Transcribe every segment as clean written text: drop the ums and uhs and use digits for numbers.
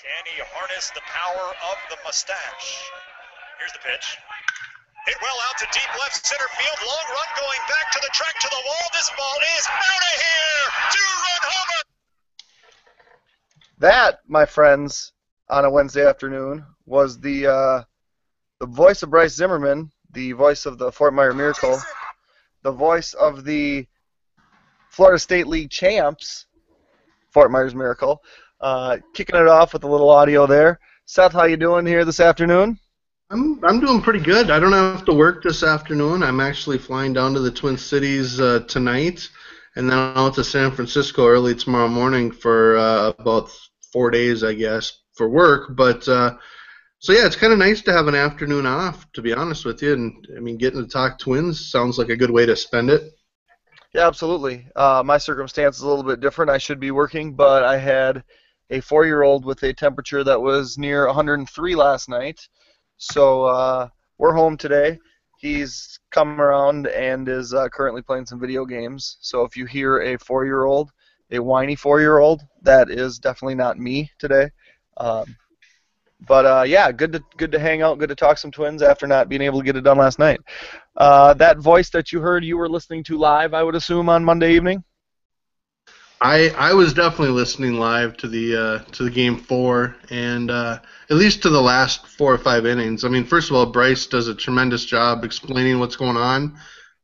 Can he harness the power of the mustache? Here's the pitch. Hit well out to deep left center field. Long run going back to the track, to the wall. This ball is out of here. Two-run homer. That, my friends, on a Wednesday afternoon, was the voice of Bryce Zimmerman, the voice of the Fort Myers Miracle, the voice of the Florida State League champs, Fort Myers Miracle, kicking it off with a little audio there. Seth, how you doing here this afternoon? I'm doing pretty good. I don't have to work this afternoon. I'm actually flying down to the Twin Cities tonight, and then out to San Francisco early tomorrow morning for about 4 days, I guess, for work. But so yeah, it's kind of nice to have an afternoon off, to be honest with you. And I mean, getting to talk Twins sounds like a good way to spend it. Yeah, absolutely. My circumstance is a little bit different. I should be working, but I had a 4-year-old with a temperature that was near 103 last night. So we're home today. He's come around and is currently playing some video games. So if you hear a 4-year-old, a whiny 4-year-old, that is definitely not me today. But yeah, good to hang out, good to talk some Twins after not being able to get it done last night. That voice that you heard, you were listening to live, I would assume, on Monday evening? I was definitely listening live to the game 4, and at least to the last 4 or 5 innings. I mean, first of all, Bryce does a tremendous job explaining what's going on,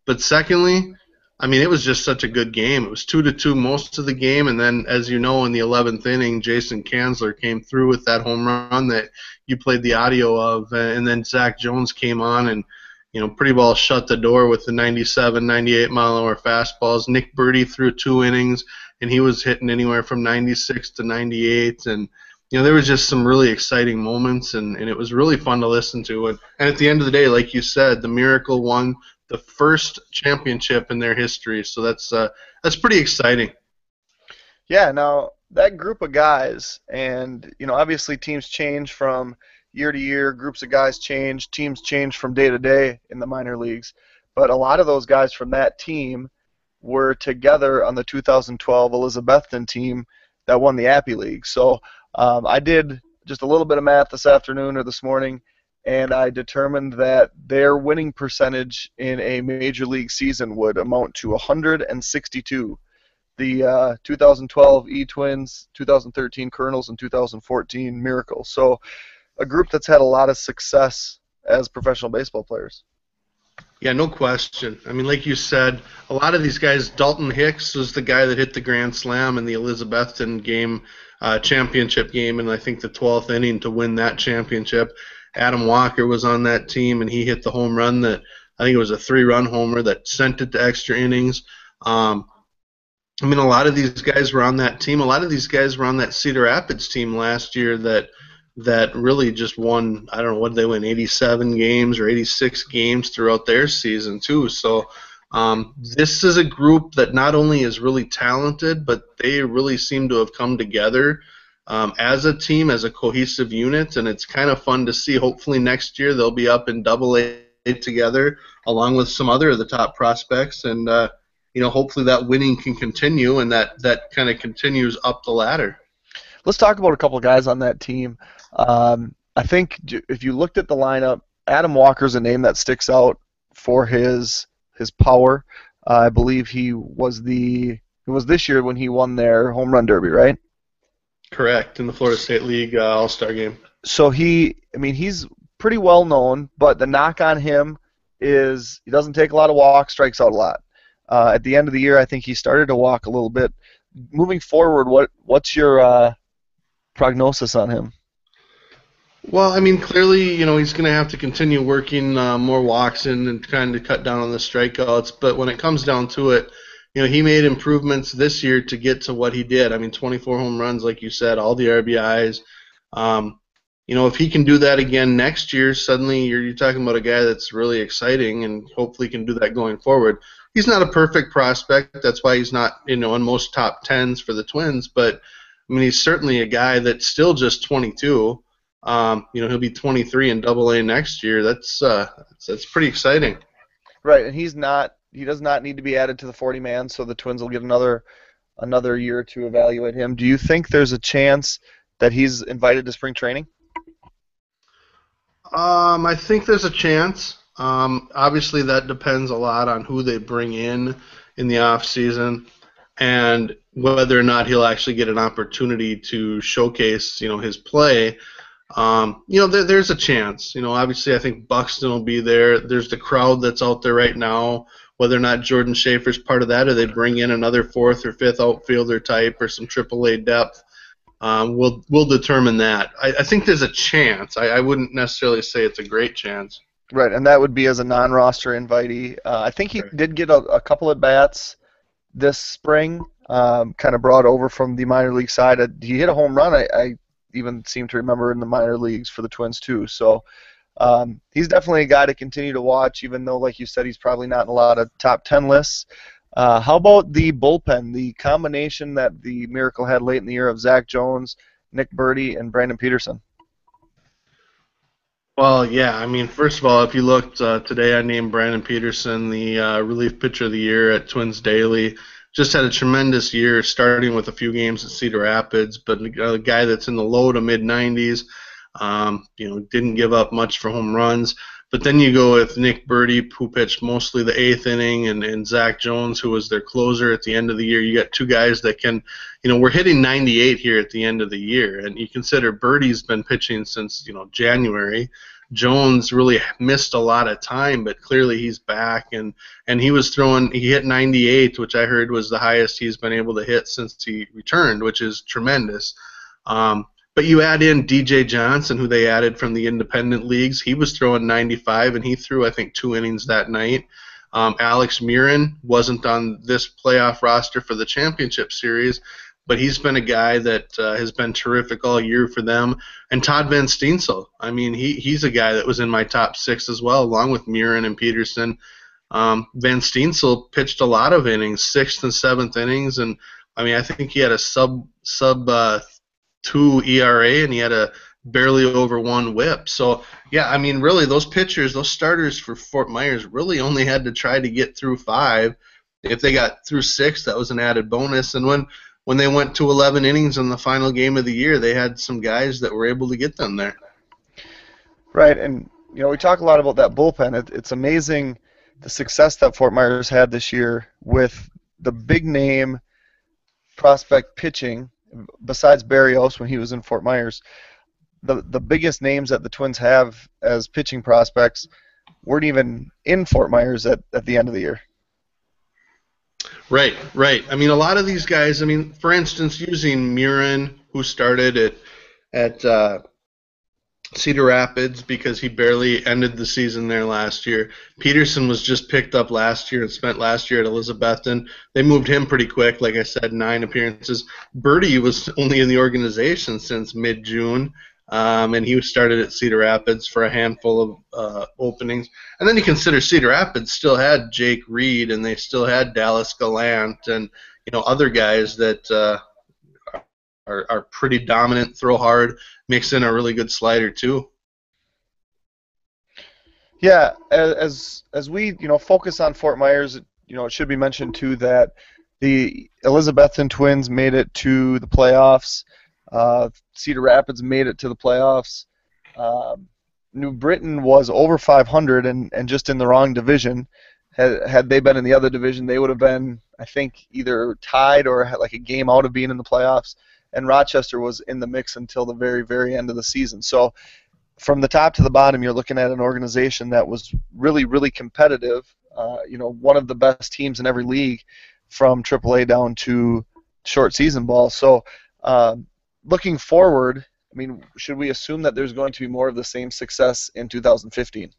but secondly, I mean, it was just such a good game. It was 2-2 most of the game, and then, as you know, in the 11th inning, Jason Kanzler came through with that home run that you played the audio of, and then Zach Jones came on and, you know, pretty well shut the door with the 97, 98 mile an hour fastballs. Nick Birdie threw 2 innings, and he was hitting anywhere from 96 to 98, and you know, there was just some really exciting moments, and it was really fun to listen to. And at the end of the day, like you said, the Miracle won the first championship in their history, so that's pretty exciting. Yeah, now that group of guys, and you know, obviously teams change from year to year, groups of guys change, teams change from day to day in the minor leagues, but a lot of those guys from that team were together on the 2012 Elizabethton team that won the Appy League. So I did just a little bit of math this afternoon or this morning, and I determined that their winning percentage in a major league season would amount to 162. The 2012 E-Twins, 2013 Colonels, and 2014 Miracles. So a group that's had a lot of success as professional baseball players. Yeah, no question. I mean, like you said, a lot of these guys, Dalton Hicks was the guy that hit the grand slam in the Elizabethton game, championship game, and I think the 12th inning to win that championship. Adam Walker was on that team, and he hit the home run that, I think it was a 3-run homer that sent it to extra innings. I mean, a lot of these guys were on that team. A lot of these guys were on that Cedar Rapids team last year that really just won, I don't know, what did they win, 87 games or 86 games throughout their season too. So this is a group that not only is really talented, but they really seem to have come together as a team, as a cohesive unit, and it's kind of fun to see. Hopefully next year they'll be up in Double-A together along with some other of the top prospects, and you know, hopefully that winning can continue and that kind of continues up the ladder. Let's talk about a couple of guys on that team. I think if you looked at the lineup, Adam Walker's a name that sticks out for his power. I believe it was this year when he won their home run derby, right? Correct, in the Florida State League All-Star game. So he's pretty well known, but the knock on him is he doesn't take a lot of walks, strikes out a lot. At the end of the year, I think he started to walk a little bit. Moving forward, what's your prognosis on him? Well, I mean, clearly, you know, he's going to have to continue working more walks in and trying to cut down on the strikeouts. But when it comes down to it, you know, he made improvements this year to get to what he did. I mean, 24 home runs, like you said, all the RBIs. You know, if he can do that again next year, suddenly you're talking about a guy that's really exciting and hopefully can do that going forward. He's not a perfect prospect. That's why he's not, you know, in most top 10s for the Twins. But, I mean, he's certainly a guy that's still just 22. You know, he'll be 23 in Double-A next year. That's pretty exciting. Right, and he does not need to be added to the 40-man, so the Twins will get another year to evaluate him. Do you think there's a chance that he's invited to spring training? I think there's a chance. Obviously, that depends a lot on who they bring in the off season, and whether or not he'll actually get an opportunity to showcase, his play. There's a chance. Obviously, I think Buxton will be there. There's the crowd that's out there right now. Whether or not Jordan Schaefer's part of that, or they bring in another fourth or fifth outfielder type or some AAA depth, we'll determine that. I think there's a chance. I wouldn't necessarily say it's a great chance. Right, and that would be as a non-roster invitee. I think he did get a couple at bats this spring, kind of brought over from the minor league side. He hit a home run. I even seem to remember in the minor leagues for the Twins too. So he's definitely a guy to continue to watch, even though, like you said, he's probably not in a lot of top 10 lists. How about the bullpen, the combination that the Miracle had late in the year of Zach Jones, Nick Burdi, and Brandon Peterson? Well, yeah. I mean, first of all, if you looked today, I named Brandon Peterson the relief pitcher of the year at Twins Daily. Just had a tremendous year, starting with a few games at Cedar Rapids, but a guy that's in the low to mid 90s. Didn't give up much for home runs. But then you go with Nick Burdi, who pitched mostly the eighth inning, and Zach Jones, who was their closer at the end of the year. You got two guys that can, we're hitting 98 here at the end of the year. And you consider Burdi's been pitching since, January. Jones really missed a lot of time, but clearly he's back. And he hit 98, which I heard was the highest he's been able to hit since he returned, which is tremendous. But you add in DJ Johnson, who they added from the independent leagues. He was throwing 95, and he threw, I think, 2 innings that night. Alex Murin wasn't on this playoff roster for the championship series, but he's been a guy that has been terrific all year for them. And Todd Van Steensel, I mean, he's a guy that was in my top 6 as well, along with Murin and Peterson. Van Steensel pitched a lot of innings, 6th and 7th innings, and I mean, I think he had a sub 2 ERA, and he had a barely over 1 WHIP. So, yeah, I mean, really, those pitchers, those starters for Fort Myers really only had to try to get through 5. If they got through 6, that was an added bonus. And when they went to 11 innings in the final game of the year, they had some guys that were able to get them there. Right, and, we talk a lot about that bullpen. It's amazing the success that Fort Myers had this year with the big-name prospect pitching. Besides Barrios when he was in Fort Myers, the biggest names that the Twins have as pitching prospects weren't even in Fort Myers at the end of the year. Right. I mean, a lot of these guys, for instance, using Murin, who started at Cedar Rapids because he barely ended the season there last year. Peterson was just picked up last year and spent last year at Elizabethton. They moved him pretty quick, like I said, 9 appearances. Burdi was only in the organization since mid-June, and he started at Cedar Rapids for a handful of openings. And then you consider Cedar Rapids still had Jake Reed, and they still had Dallas Gallant, and other guys that are pretty dominant, throw hard, mix in a really good slider too. Yeah, as we focus on Fort Myers, it should be mentioned too that the Elizabethton Twins made it to the playoffs. Cedar Rapids made it to the playoffs. New Britain was over 500 and just in the wrong division. Had they been in the other division, they would have been, I think, either tied or had like a game out of being in the playoffs. And Rochester was in the mix until the very, very end of the season. So from the top to the bottom, you're looking at an organization that was really, really competitive. One of the best teams in every league from AAA down to short season ball. So looking forward, should we assume that there's going to be more of the same success in 2015?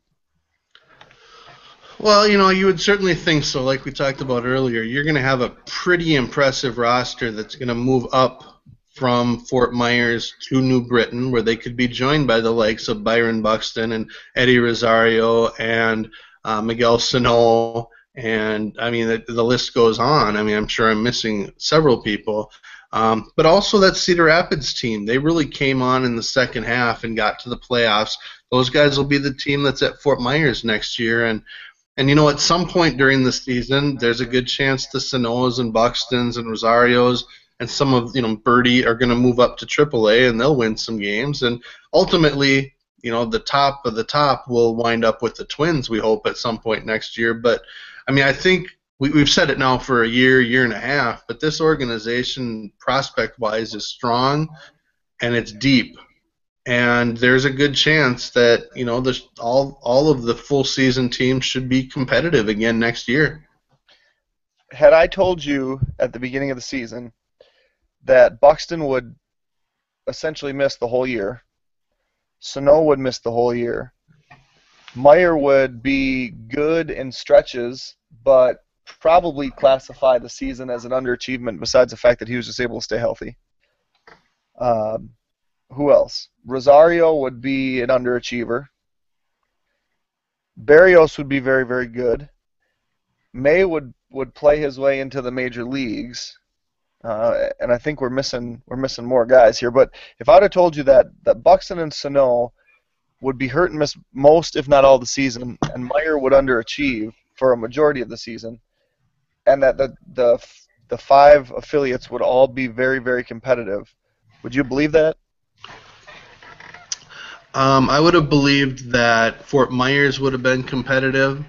Well, you would certainly think so. Like we talked about earlier, you're going to have a pretty impressive roster that's going to move up from Fort Myers to New Britain, where they could be joined by the likes of Byron Buxton and Eddie Rosario and Miguel Sano, and the list goes on. I'm sure I'm missing several people, but also that Cedar Rapids team, they really came on in the second half and got to the playoffs. Those guys will be the team that's at Fort Myers next year, and at some point during the season, there's a good chance the Sanoas and Buxtons and Rosarios and some of Birdie are going to move up to AAA and they'll win some games, and ultimately the top of the top will wind up with the Twins, we hope, at some point next year. But I mean, I think we've said it now for a year and a half, but this organization prospect-wise is strong and it's deep. And there's a good chance that all of the full season teams should be competitive again next year. Had I told you at the beginning of the season that Buxton would essentially miss the whole year, Sano would miss the whole year, Meyer would be good in stretches, but probably classify the season as an underachievement besides the fact that he was just able to stay healthy. Who else? Rosario would be an underachiever. Barrios would be very, very good. May would play his way into the major leagues, and I think we're missing more guys here. But if I'd have told you that Buxton and Sano would be hurt and miss most, if not all, the season, and Meyer would underachieve for a majority of the season, and that the 5 affiliates would all be very, very competitive, would you believe that? I would have believed that Fort Myers would have been competitive.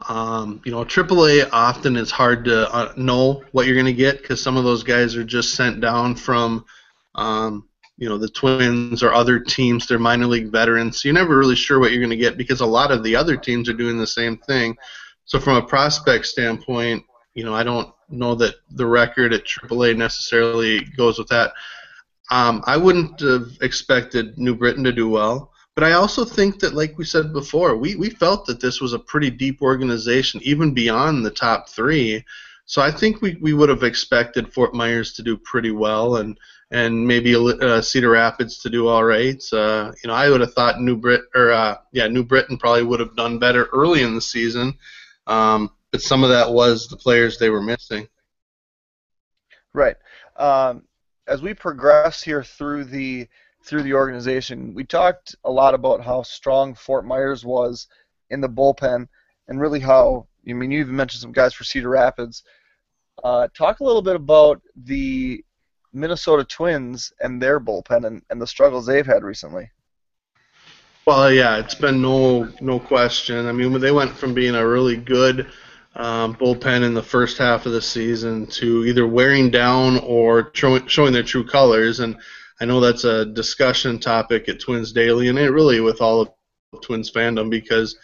AAA often is hard to know what you're going to get because some of those guys are just sent down from, the Twins or other teams. They're minor league veterans, so you're never really sure what you're going to get because a lot of the other teams are doing the same thing. So from a prospect standpoint, I don't know that the record at AAA necessarily goes with that. I wouldn't have expected New Britain to do well, but I also think that, like we said before, we felt that this was a pretty deep organization, even beyond the top 3. So I think we would have expected Fort Myers to do pretty well, and maybe Cedar Rapids to do all right. I would have thought New Britain probably would have done better early in the season, but some of that was the players they were missing. Right. As we progress here through the organization, we talked a lot about how strong Fort Myers was in the bullpen, and really how, you even mentioned some guys for Cedar Rapids. Talk a little bit about the Minnesota Twins and their bullpen and the struggles they've had recently. Well, yeah, it's been no question. I mean, they went from being a really good bullpen in the first half of the season to either wearing down or showing their true colors. And I know that's a discussion topic at Twins Daily, and it really with all of Twins fandom, because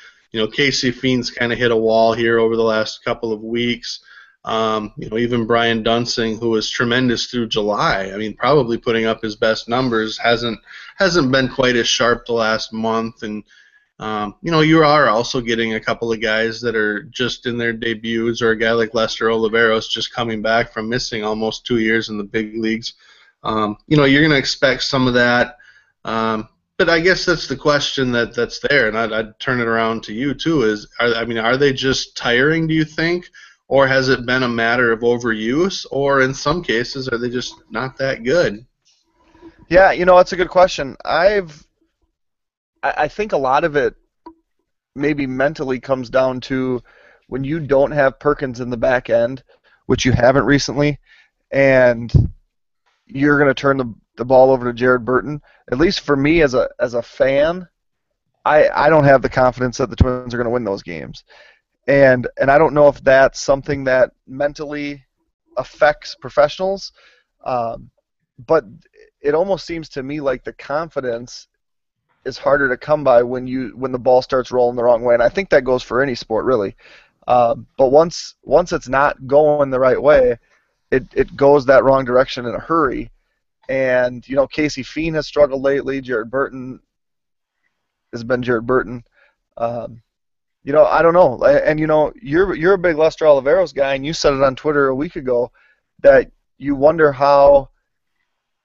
Casey Fiend's kind of hit a wall here over the last couple of weeks. Even Brian Dunsing, who was tremendous through July, probably putting up his best numbers, hasn't been quite as sharp the last month. And you are also getting a couple of guys that are just in their debuts, or a guy like Lester Oliveros just coming back from missing almost 2 years in the big leagues. You're going to expect some of that. But I guess that's the question that's there, and I'd turn it around to you too. Are they just tiring, do you think? Or has it been a matter of overuse? Or in some cases, are they just not that good? Yeah, it's a good question. I think a lot of it maybe mentally comes down to when you don't have Perkins in the back end, which you haven't recently, and you're going to turn the ball over to Jared Burton. At least for me as a fan, I don't have the confidence that the Twins are going to win those games. And I don't know if that's something that mentally affects professionals, but it almost seems to me like the confidence is harder to come by when the ball starts rolling the wrong way, and I think that goes for any sport really. But once it's not going the right way, it goes that wrong direction in a hurry. And Casey Fiend has struggled lately. Jared Burton has been Jared Burton. I don't know. And you're a big Lester Oliveros guy, and you said it on Twitter a week ago that you wonder how.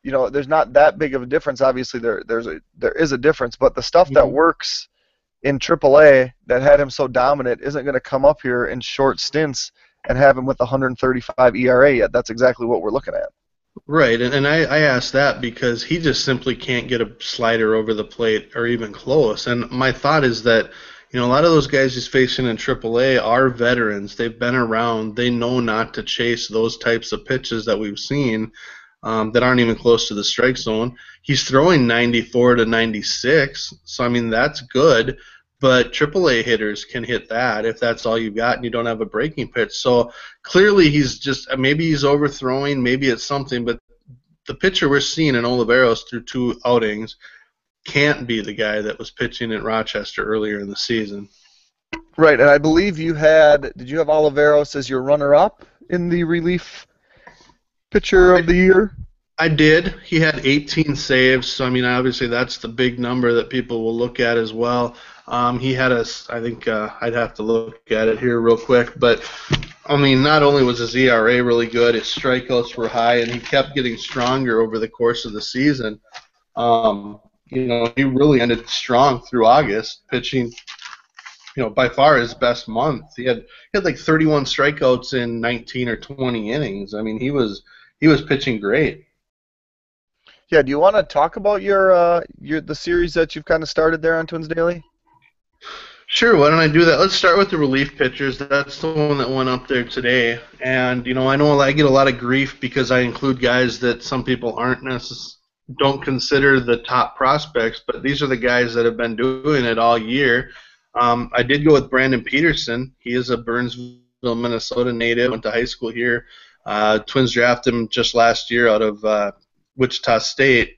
There's not that big of a difference. Obviously, there is a difference, but the stuff that works in AAA that had him so dominant isn't going to come up here in short stints and have him with 135 ERA yet. That's exactly what we're looking at. Right, and I asked that because he just simply can't get a slider over the plate or even close. And my thought is that A lot of those guys he's facing in AAA are veterans. They've been around. They know not to chase those types of pitches that we've seen that aren't even close to the strike zone. He's throwing 94 to 96, so I mean that's good. But AAA hitters can hit that if that's all you got and you don't have a breaking pitch. So clearly he's just maybe he's overthrowing, maybe it's something. But the pitcher we're seeing in Oliveros through 2 outings can't be the guy that was pitching at Rochester earlier in the season. Right, and I believe did you have Oliveros as your runner-up in the relief pitcher of the year? I did. He had 18 saves, so I mean, obviously that's the big number that people will look at as well. He had I think I'd have to look at it here real quick, but I mean, not only was his ERA really good, his strikeouts were high, and he kept getting stronger over the course of the season. He really ended strong through August, pitching, by far his best month. He had like 31 strikeouts in 19 or 20 innings. I mean, he was pitching great. Yeah, do you want to talk about the series that you've kind of started there on Twins Daily? Sure, why don't I do that? Let's start with the relief pitchers. That's the one that went up there today. And, I know I get a lot of grief because I include guys that some people don't consider the top prospects, but these are the guys that have been doing it all year. I did go with Brandon Peterson. He is a Burnsville, Minnesota native, went to high school here. Twins drafted him just last year out of Wichita State.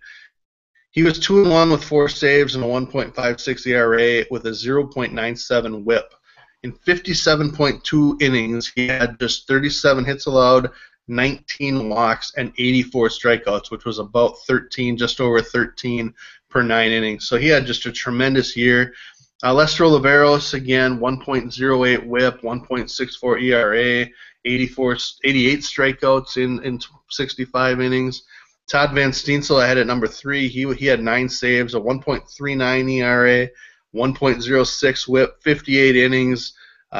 He was 2-1 with 4 saves and a 1.56 ERA with a 0.97 WHIP. In 57.2 innings, he had just 37 hits allowed, 19 walks, and 84 strikeouts, which was about 13, just over 13 per 9 innings. So he had just a tremendous year. Lester Oliveros, again, 1.08 WHIP, 1.64 ERA, 88 strikeouts in 65 innings. Todd Van Steensel, I had at number 3. He had 9 saves, a 1.39 ERA, 1.06 WHIP, 58 innings,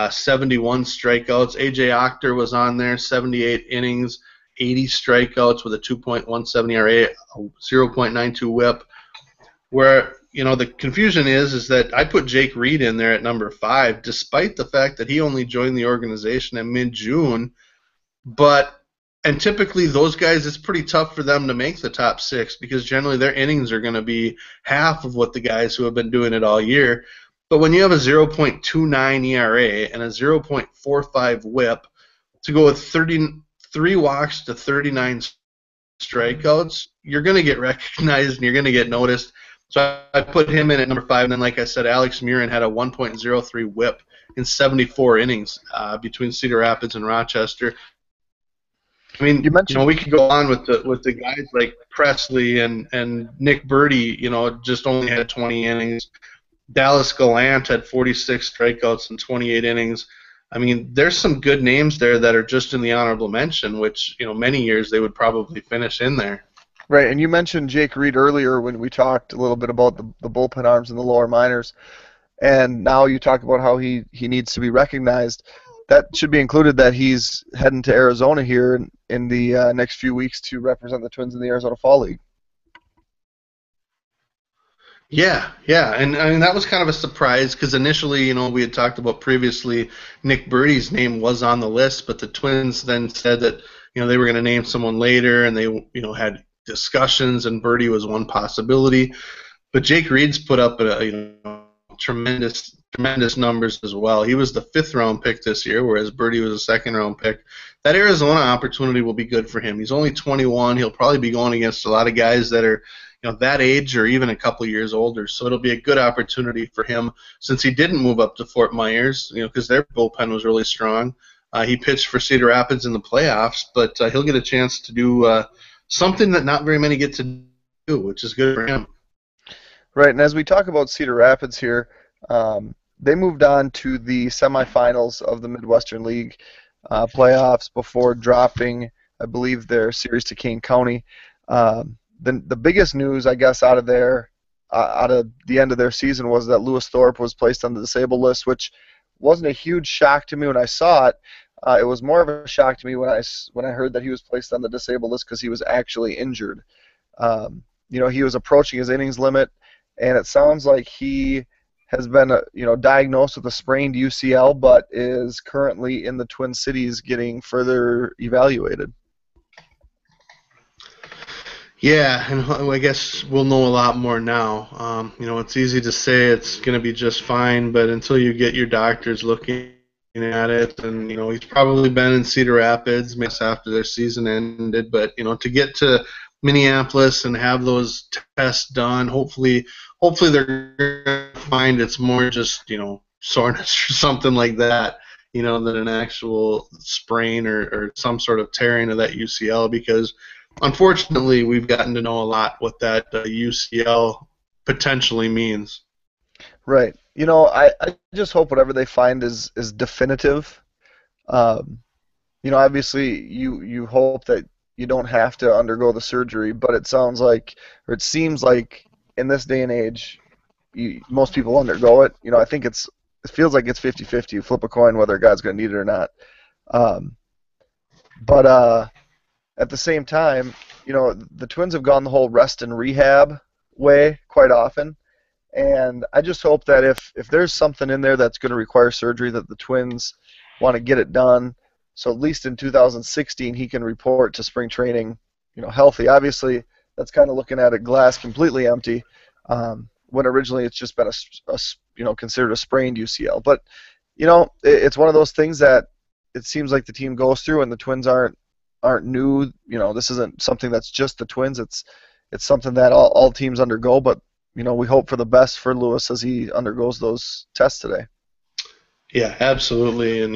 71 strikeouts. A.J. Ochter was on there, 78 innings, 80 strikeouts with a 2.17 ERA, a 0.92 WHIP. Where, the confusion is that I put Jake Reed in there at number 5, despite the fact that he only joined the organization in mid-June. And typically those guys, it's pretty tough for them to make the top 6 because generally their innings are going to be half of what the guys who have been doing it all year. But when you have a 0.29 ERA and a 0.45 WHIP to go with 33 walks to 39 strikeouts, you're going to get recognized and you're going to get noticed. So I put him in at number 5. And then, like I said, Alex Murin had a 1.03 WHIP in 74 innings between Cedar Rapids and Rochester. I mean, we could go on with the guys like Presley and Nick Birdie, just only had 20 innings. Dallas Gallant had 46 strikeouts in 28 innings. I mean, there's some good names there that are just in the honorable mention, which, many years they would probably finish in there. Right, and you mentioned Jake Reed earlier when we talked a little bit about the bullpen arms in the lower minors, and now you talk about how he needs to be recognized. That should be included that he's heading to Arizona here in the next few weeks to represent the Twins in the Arizona Fall League. Yeah, and I mean that was kind of a surprise because initially, we had talked about previously Nick Birdie's name was on the list, but the Twins then said that they were going to name someone later, and they had discussions, and Birdie was one possibility. But Jake Reed's put up tremendous numbers as well. He was the 5th round pick this year, whereas Birdie was a 2nd round pick. That Arizona opportunity will be good for him. He's only 21. He'll probably be going against a lot of guys that are that age or even a couple years older. So it'll be a good opportunity for him since he didn't move up to Fort Myers, because their bullpen was really strong. He pitched for Cedar Rapids in the playoffs, but he'll get a chance to do something that not very many get to do, which is good for him. Right, and as we talk about Cedar Rapids here, they moved on to the semifinals of the Midwestern League playoffs before dropping, I believe, their series to Kane County. The biggest news, I guess, out of the end of their season was that Lewis Thorpe was placed on the disabled list, which wasn't a huge shock to me when I saw it. It was more of a shock to me when I heard that he was placed on the disabled list because he was actually injured. He was approaching his innings limit, and it sounds like he has been diagnosed with a sprained UCL, but is currently in the Twin Cities getting further evaluated. Yeah, and I guess we'll know a lot more now. It's easy to say it's going to be just fine, but until you get your doctors looking at it, and he's probably been in Cedar Rapids, maybe after their season ended, but to get to Minneapolis and have those tests done, hopefully they're going to find it's more just soreness or something like that, than an actual sprain or some sort of tearing of that UCL, because unfortunately, we've gotten to know a lot what that UCL potentially means. Right. I just hope whatever they find is definitive. Obviously you hope that you don't have to undergo the surgery, but it sounds like, or it seems like in this day and age, most people undergo it. I think it feels like it's 50-50. You flip a coin whether a guy's going to need it or not. But at the same time, the Twins have gone the whole rest and rehab way quite often. And I just hope that if there's something in there that's going to require surgery, that the Twins want to get it done. So at least in 2016, he can report to spring training, healthy. Obviously, that's kind of looking at a glass completely empty, when originally it's just been considered a sprained UCL. But it's one of those things that it seems like the team goes through, and the Twins aren't new. This isn't something that's just the Twins. It's something that all teams undergo. But we hope for the best for Lewis as he undergoes those tests today. Yeah, absolutely. And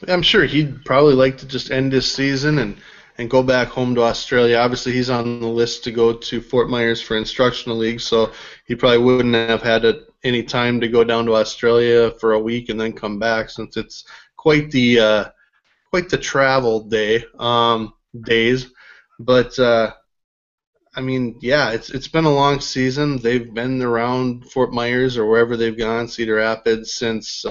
I'm sure he'd probably like to just end his season and go back home to Australia. Obviously, he's on the list to go to Fort Myers for instructional league, so he probably wouldn't have had any time to go down to Australia for a week and then come back, since it's quite the travel days. But it's been a long season. They've been around Fort Myers or wherever they've gone, Cedar Rapids, since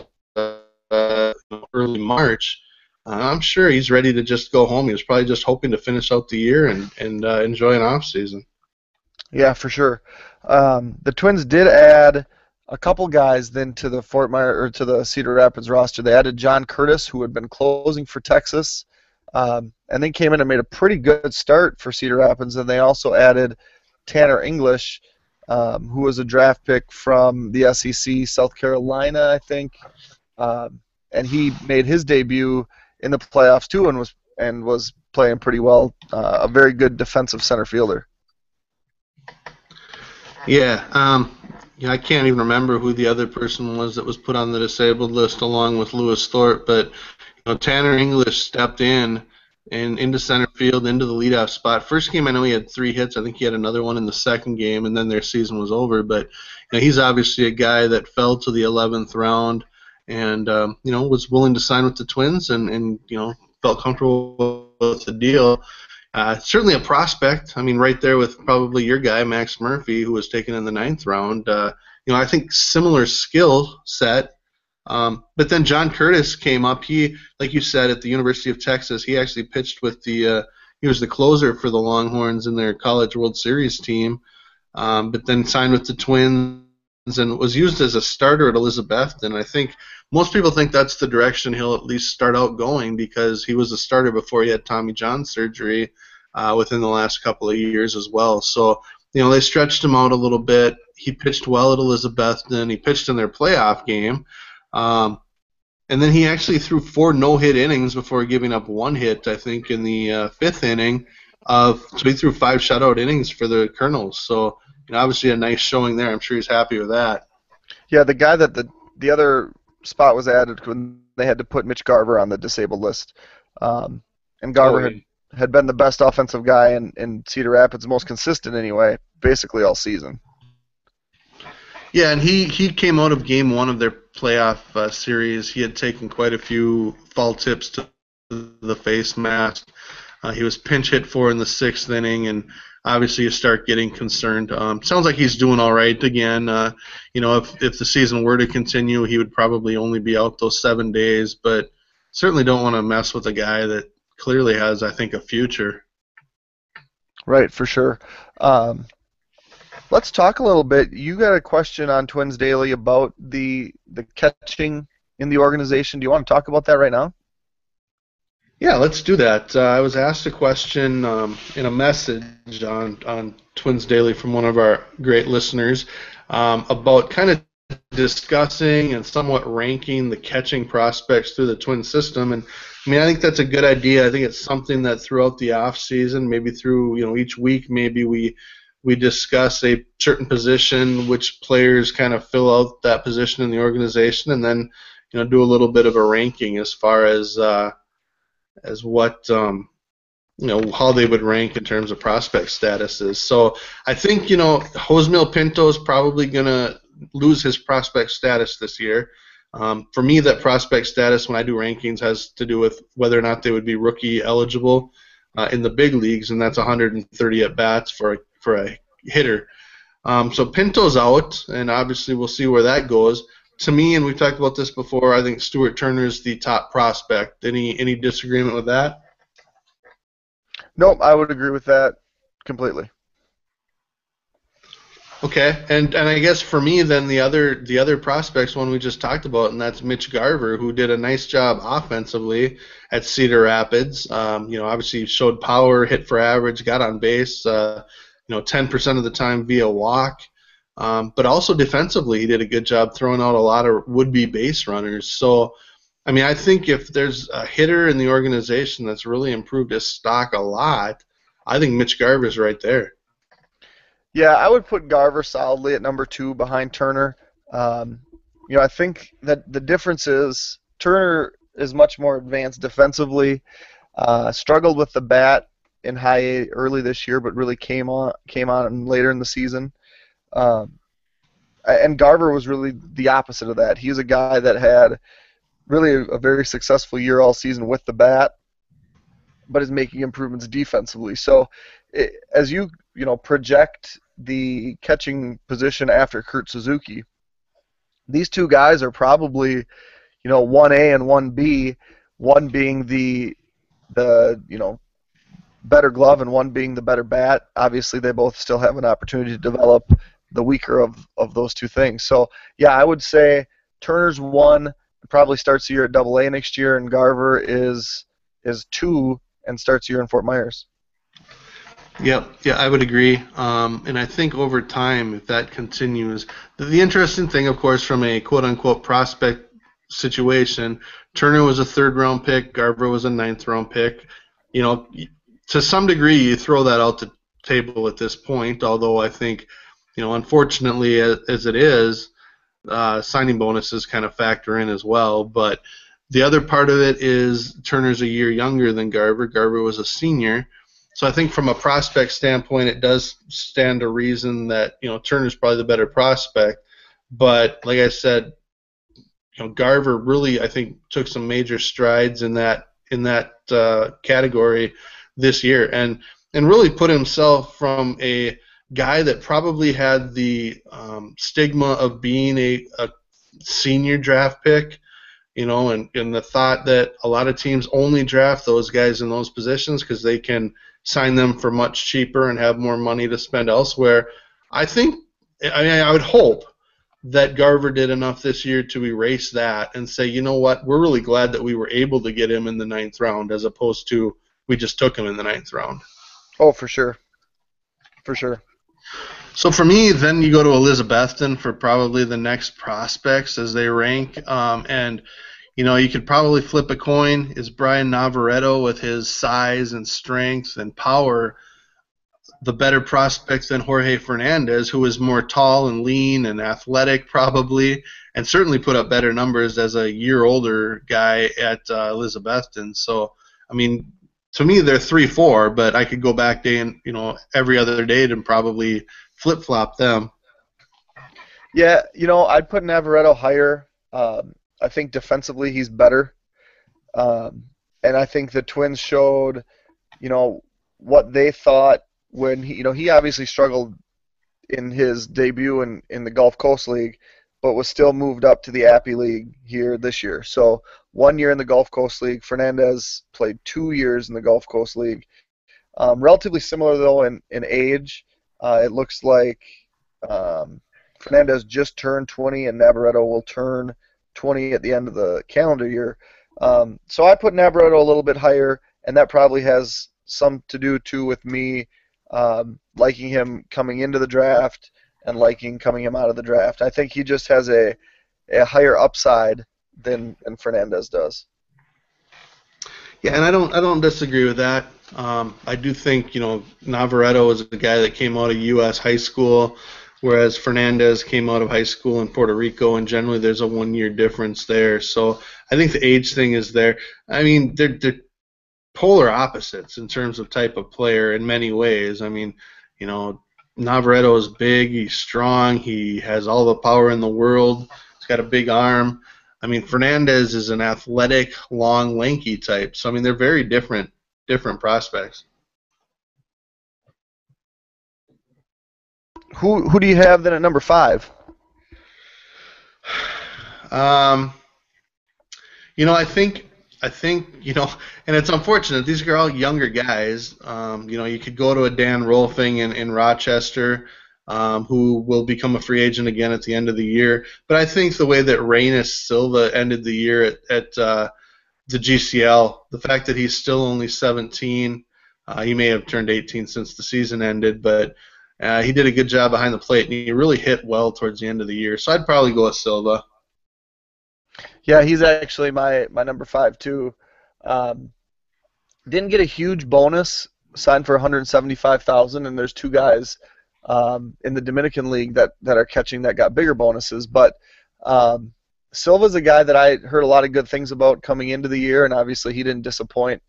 early March. I'm sure he's ready to just go home. He was probably just hoping to finish out the year and enjoy an off season. Yeah, for sure. The Twins did add a couple guys then to the to the Cedar Rapids roster. They added John Curtis, who had been closing for Texas, and then came in and made a pretty good start for Cedar Rapids. And they also added Tanner English, who was a draft pick from the SEC, South Carolina, I think. And he made his debut in the playoffs too, and was playing pretty well. A very good defensive center fielder. Yeah, I can't even remember who the other person was that was put on the disabled list along with Lewis Thorpe, but Tanner English stepped in and into center field, into the leadoff spot. First game, I know he had 3 hits. I think he had another one in the second game, and then their season was over. But he's obviously a guy that fell to the 11th round, and was willing to sign with the Twins, and felt comfortable with the deal. Certainly a prospect. I mean, right there with probably your guy, Max Murphy, who was taken in the 9th round. I think similar skill set. But then John Curtis came up. He, like you said, at the University of Texas, he actually pitched with he was the closer for the Longhorns in their College World Series team. But then signed with the Twins and was used as a starter at Elizabeth. And I think most people think that's the direction he'll at least start out going, because he was a starter before he had Tommy John surgery within the last couple of years as well. So, they stretched him out a little bit. He pitched well at Elizabethton. He pitched in their playoff game. And then he actually threw 4 no-hit innings before giving up 1 hit, I think, in the 5th inning. So he threw 5 shutout innings for the Colonels. So, obviously a nice showing there. I'm sure he's happy with that. Yeah, the guy that the other spot was added when they had to put Mitch Garver on the disabled list. And Garver had been the best offensive guy in Cedar Rapids, most consistent anyway, basically all season. Yeah, and he came out of game 1 of their playoff series. He had taken quite a few foul tips to the face mask. He was pinch hit for in the 6th inning, and obviously you start getting concerned. Sounds like he's doing all right again. If the season were to continue, he would probably only be out those 7 days, but certainly don't want to mess with a guy that clearly has, I think, a future. Right, for sure. Let's talk a little bit. You got a question on Twins Daily about the catching in the organization. Do you want to talk about that right now? Yeah, let's do that. I was asked a question in a message on Twins Daily from one of our great listeners about kind of discussing and somewhat ranking the catching prospects through the Twin system. And I mean, I think that's a good idea. I think it's something that throughout the off season, maybe through each week, maybe we discuss a certain position, which players kind of fill out that position in the organization, and then do a little bit of a ranking as far as what how they would rank in terms of prospect statuses. So I think Josmil Pinto is probably going to lose his prospect status this year. For me, that prospect status when I do rankings has to do with whether or not they would be rookie eligible in the big leagues, and that's 130 at bats for a hitter. So Pinto's out, and obviously we'll see where that goes. To me, and we've talked about this before, I think Stuart Turner is the top prospect. Any disagreement with that? Nope, I would agree with that completely. Okay, and I guess for me then the other prospects one we just talked about, and that's Mitch Garver, who did a nice job offensively at Cedar Rapids. Obviously showed power, hit for average, got on base, 10% of the time via walk. But also defensively, he did a good job throwing out a lot of would-be base runners. So, I mean, I think if there's a hitter in the organization that's really improved his stock a lot, I think Mitch Garver's right there. Yeah, I would put Garver solidly at number 2 behind Turner. I think that the difference is Turner is much more advanced defensively, struggled with the bat in high A early this year, but really came on later in the season. And Garver was really the opposite of that. He's a guy that had really a very successful year all season with the bat, but is making improvements defensively. So as you project the catching position after Kurt Suzuki, these two guys are probably 1A and 1B, one being the better glove and one being the better bat. Obviously, they both still have an opportunity to develop the weaker of those two things. So, yeah, I would say Turner's 1, probably starts the year at Double-A next year, and Garver is 2 and starts the year in Fort Myers. Yeah, I would agree. And I think over time, if that continues, the interesting thing, of course, from a quote-unquote prospect situation, Turner was a 3rd-round pick, Garver was a 9th-round pick. To some degree, you throw that out the table at this point, although I think, unfortunately, as it is, signing bonuses kind of factor in as well. But the other part of it is Turner's a year younger than Garver. Garver was a senior. So I think from a prospect standpoint, it does stand to reason that Turner's probably the better prospect. But like I said, Garver really I think took some major strides in that category this year, and really put himself from a guy that probably had the stigma of being a senior draft pick, and the thought that a lot of teams only draft those guys in those positions because they can sign them for much cheaper and have more money to spend elsewhere. I would hope that Garver did enough this year to erase that and say, you know what, we're really glad that we were able to get him in the 9th round as opposed to we just took him in the 9th round. Oh, for sure. For sure. So for me, then you go to Elizabethton for probably the next prospects as they rank. And you could probably flip a coin. Is Brian Navarreto, with his size and strength and power, the better prospect than Jorge Fernandez, who is more tall and lean and athletic probably, and certainly put up better numbers as a year older guy at Elizabethton? So, I mean, to me, they're 3-4, but I could go back every other day and probably flip-flop them. Yeah, I'd put Navarreto higher. I think defensively he's better. And I think the Twins showed, what they thought when he obviously struggled in his debut in the Gulf Coast League, but was still moved up to the Appy League here this year. So 1 year in the Gulf Coast League. Fernandez played 2 years in the Gulf Coast League. Relatively similar, though, in age. It looks like Fernandez just turned 20, and Navarreto will turn 20 at the end of the calendar year. So I put Navarreto a little bit higher, and that probably has some to do too with me liking him coming into the draft and liking coming him out of the draft. I think he just has a higher upside than Fernandez does. Yeah, and I don't disagree with that. I do think Navarreto is a guy that came out of U.S. high school, whereas Fernandez came out of high school in Puerto Rico, and generally there's a 1-year difference there. So I think the age thing is there. I mean, they're polar opposites in terms of type of player in many ways. I mean, Navarreto is big, he's strong, he has all the power in the world, he's got a big arm. I mean, Fernandez is an athletic, long, lanky type. So I mean, they're very different prospects. Who do you have then at number 5? I think, and it's unfortunate. These are all younger guys. You could go to a Dan Rolfing in Rochester, who will become a free agent again at the end of the year. But I think the way that Reyes Silva ended the year at the GCL, the fact that he's still only 17, he may have turned 18 since the season ended, but he did a good job behind the plate, and he really hit well towards the end of the year. So I'd probably go with Silva. Yeah, he's actually my number 5 too. Didn't get a huge bonus, signed for $175,000, and there's 2 guys in the Dominican League that are catching that got bigger bonuses. But Silva's a guy that I heard a lot of good things about coming into the year, and obviously he didn't disappoint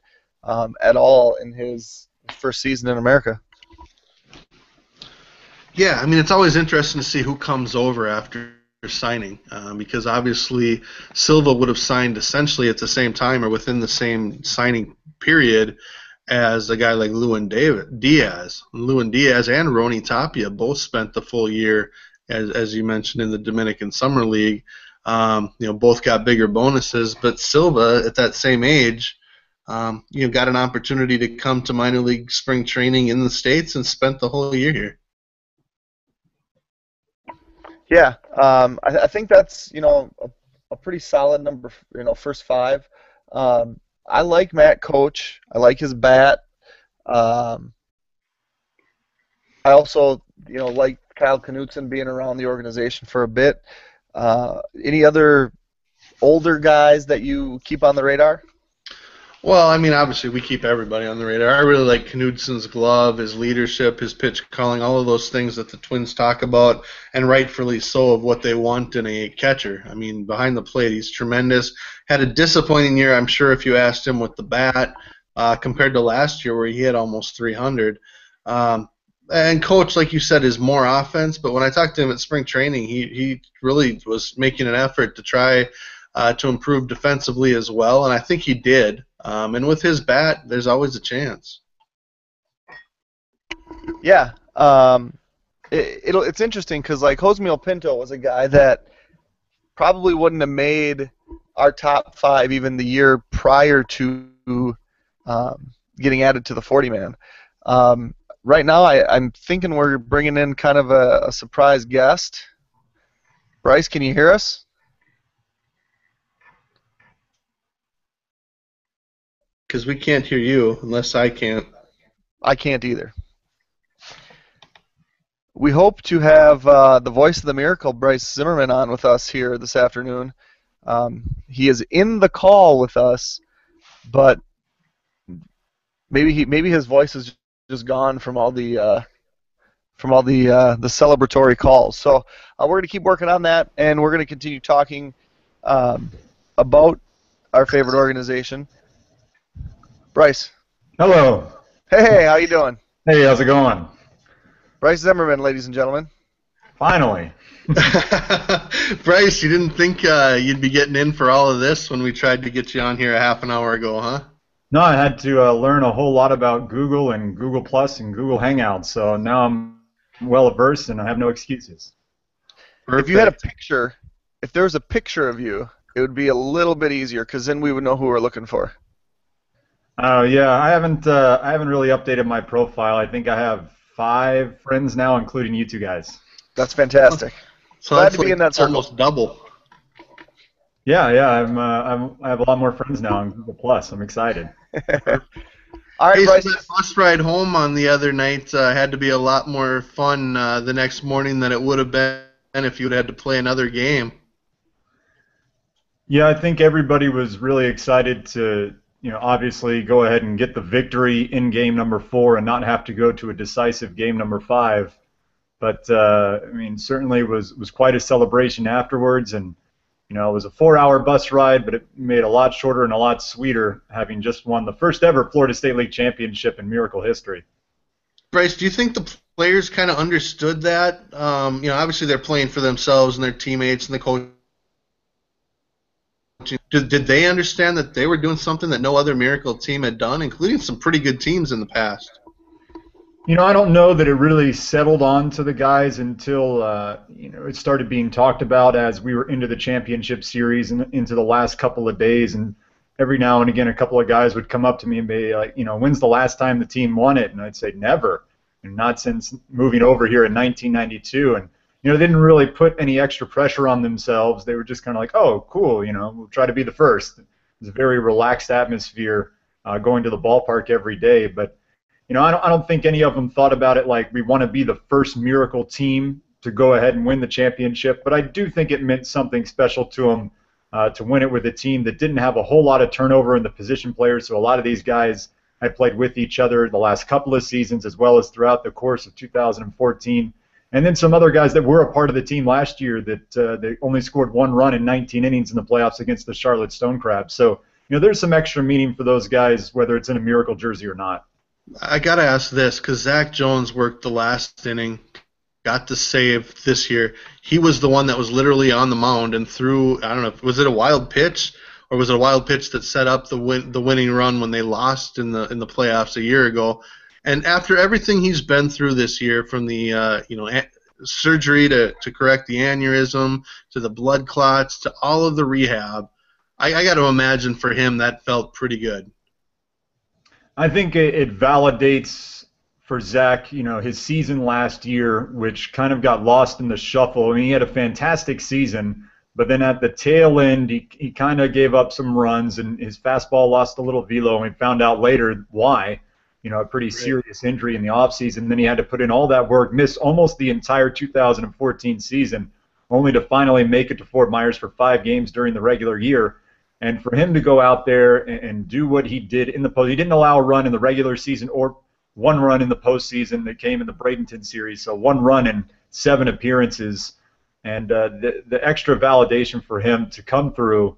at all in his first season in America. Yeah, I mean, it's always interesting to see who comes over after signing, because obviously Silva would have signed essentially at the same time or within the same signing period as a guy like Lewin Diaz. Lewin Diaz and Ronny Tapia both spent the full year, as you mentioned, in the Dominican Summer League. Both got bigger bonuses, but Silva at that same age, got an opportunity to come to minor league spring training in the States and spent the whole year here. Yeah, I think that's a pretty solid number. First 5. I like Matt Coach. I like his bat. I also like Kyle Knutson being around the organization for a bit. Any other older guys that you keep on the radar? Well, I mean, obviously we keep everybody on the radar. I really like Knutson's glove, his leadership, his pitch calling, all of those things that the Twins talk about, and rightfully so, of what they want in a catcher. I mean, behind the plate, he's tremendous. Had a disappointing year, I'm sure, if you asked him with the bat, compared to last year where he hit almost 300. And Coach, like you said, is more offense, but when I talked to him at spring training, he really was making an effort to try to improve defensively as well, and I think he did. And with his bat, there's always a chance. Yeah, it's interesting because like Josmiel Pinto was a guy that probably wouldn't have made our top 5 even the year prior to getting added to the 40-man. Right now, I'm thinking we're bringing in kind of a surprise guest. Bryce, can you hear us? Because we can't hear you unless I can't. I can't either. We hope to have the voice of the miracle, Bryce Zimmerman, on with us here this afternoon. He is in the call with us, but maybe his voice is just gone from all the celebratory calls. So we're going to keep working on that, and we're going to continue talking about our favorite organization. Bryce. Hello. Hey, how you doing? Hey, how's it going? Bryce Zimmerman, ladies and gentlemen. Finally. Bryce, you didn't think you'd be getting in for all of this when we tried to get you on here a half an hour ago, huh? No, I had to learn a whole lot about Google and Google Plus and Google Hangouts, so now I'm well versed and I have no excuses. Perfect. If you had a picture, if there was a picture of you, it would be a little bit easier because then we would know who we're looking for. Oh yeah, I haven't really updated my profile. I think I have 5 friends now, including you 2 guys. That's fantastic. So Glad that's to be in that circle. almost double. Yeah, I have a lot more friends now on Google Plus. I'm excited. All right, Hey, Bryce. so that bus ride home on the other night had to be a lot more fun the next morning than it would have been if you would had to play another game. Yeah, I think everybody was really excited to, obviously go ahead and get the victory in game number 4 and not have to go to a decisive game number 5. But I mean, certainly was quite a celebration afterwards, and it was a 4-hour bus ride, but it made it a lot shorter and a lot sweeter, having just won the first ever Florida State League championship in Miracle history. Bryce, do you think the players kind of understood that? Obviously they're playing for themselves and their teammates and the coach. Did they understand that they were doing something that no other Miracle team had done, including some pretty good teams in the past? I don't know that it really settled on to the guys until it started being talked about as we were into the championship series and into the last couple of days. And every now and again, a couple of guys would come up to me and be like, when's the last time the team won it? And I'd say never, and not since moving over here in 1992. And they didn't really put any extra pressure on themselves. They were just kind of like, oh, cool, we'll try to be the first. It was a very relaxed atmosphere going to the ballpark every day, but. I don't think any of them thought about it like we want to be the first Miracle team to go ahead and win the championship, but I do think it meant something special to them to win it with a team that didn't have a whole lot of turnover in the position players, so a lot of these guys had played with each other the last couple of seasons as well as throughout the course of 2014, and then some other guys that were a part of the team last year that they only scored 1 run in 19 innings in the playoffs against the Charlotte Stone Crabs. So there's some extra meaning for those guys, whether it's in a Miracle jersey or not. I got to ask this because Zach Jones worked the last inning, got the save this year. He was the one that was literally on the mound and threw, I don't know, was it a wild pitch or was it a wild pitch that set up the winning run when they lost in the playoffs a year ago? And after everything he's been through this year, from the surgery to correct the aneurysm to the blood clots to all of the rehab, I got to imagine for him that felt pretty good. I think it validates for Zach, his season last year, which kind of got lost in the shuffle. I mean, he had a fantastic season, but then at the tail end, he kind of gave up some runs, and his fastball lost a little velo, and we found out later why. A pretty serious injury in the offseason. And then he had to put in all that work, miss almost the entire 2014 season, only to finally make it to Fort Myers for 5 games during the regular year. And for him to go out there and do what he did in the post, he didn't allow a run in the regular season or 1 run in the postseason that came in the Bradenton series. So 1 run in 7 appearances, and the extra validation for him to come through,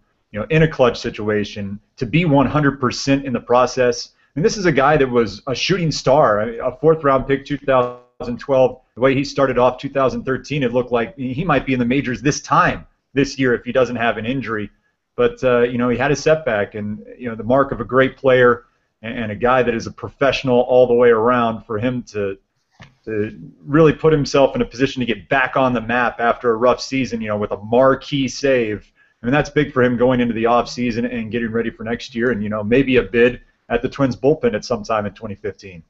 in a clutch situation, to be 100% in the process. And this is a guy that was a shooting star, a 4th-round pick, 2012. The way he started off 2013, it looked like he might be in the majors this year if he doesn't have an injury. But, he had a setback, and, the mark of a great player and a guy that is a professional all the way around, for him to really put himself in a position to get back on the map after a rough season, with a marquee save. I mean, that's big for him going into the offseason and getting ready for next year and, maybe a bid at the Twins bullpen at some time in 2015.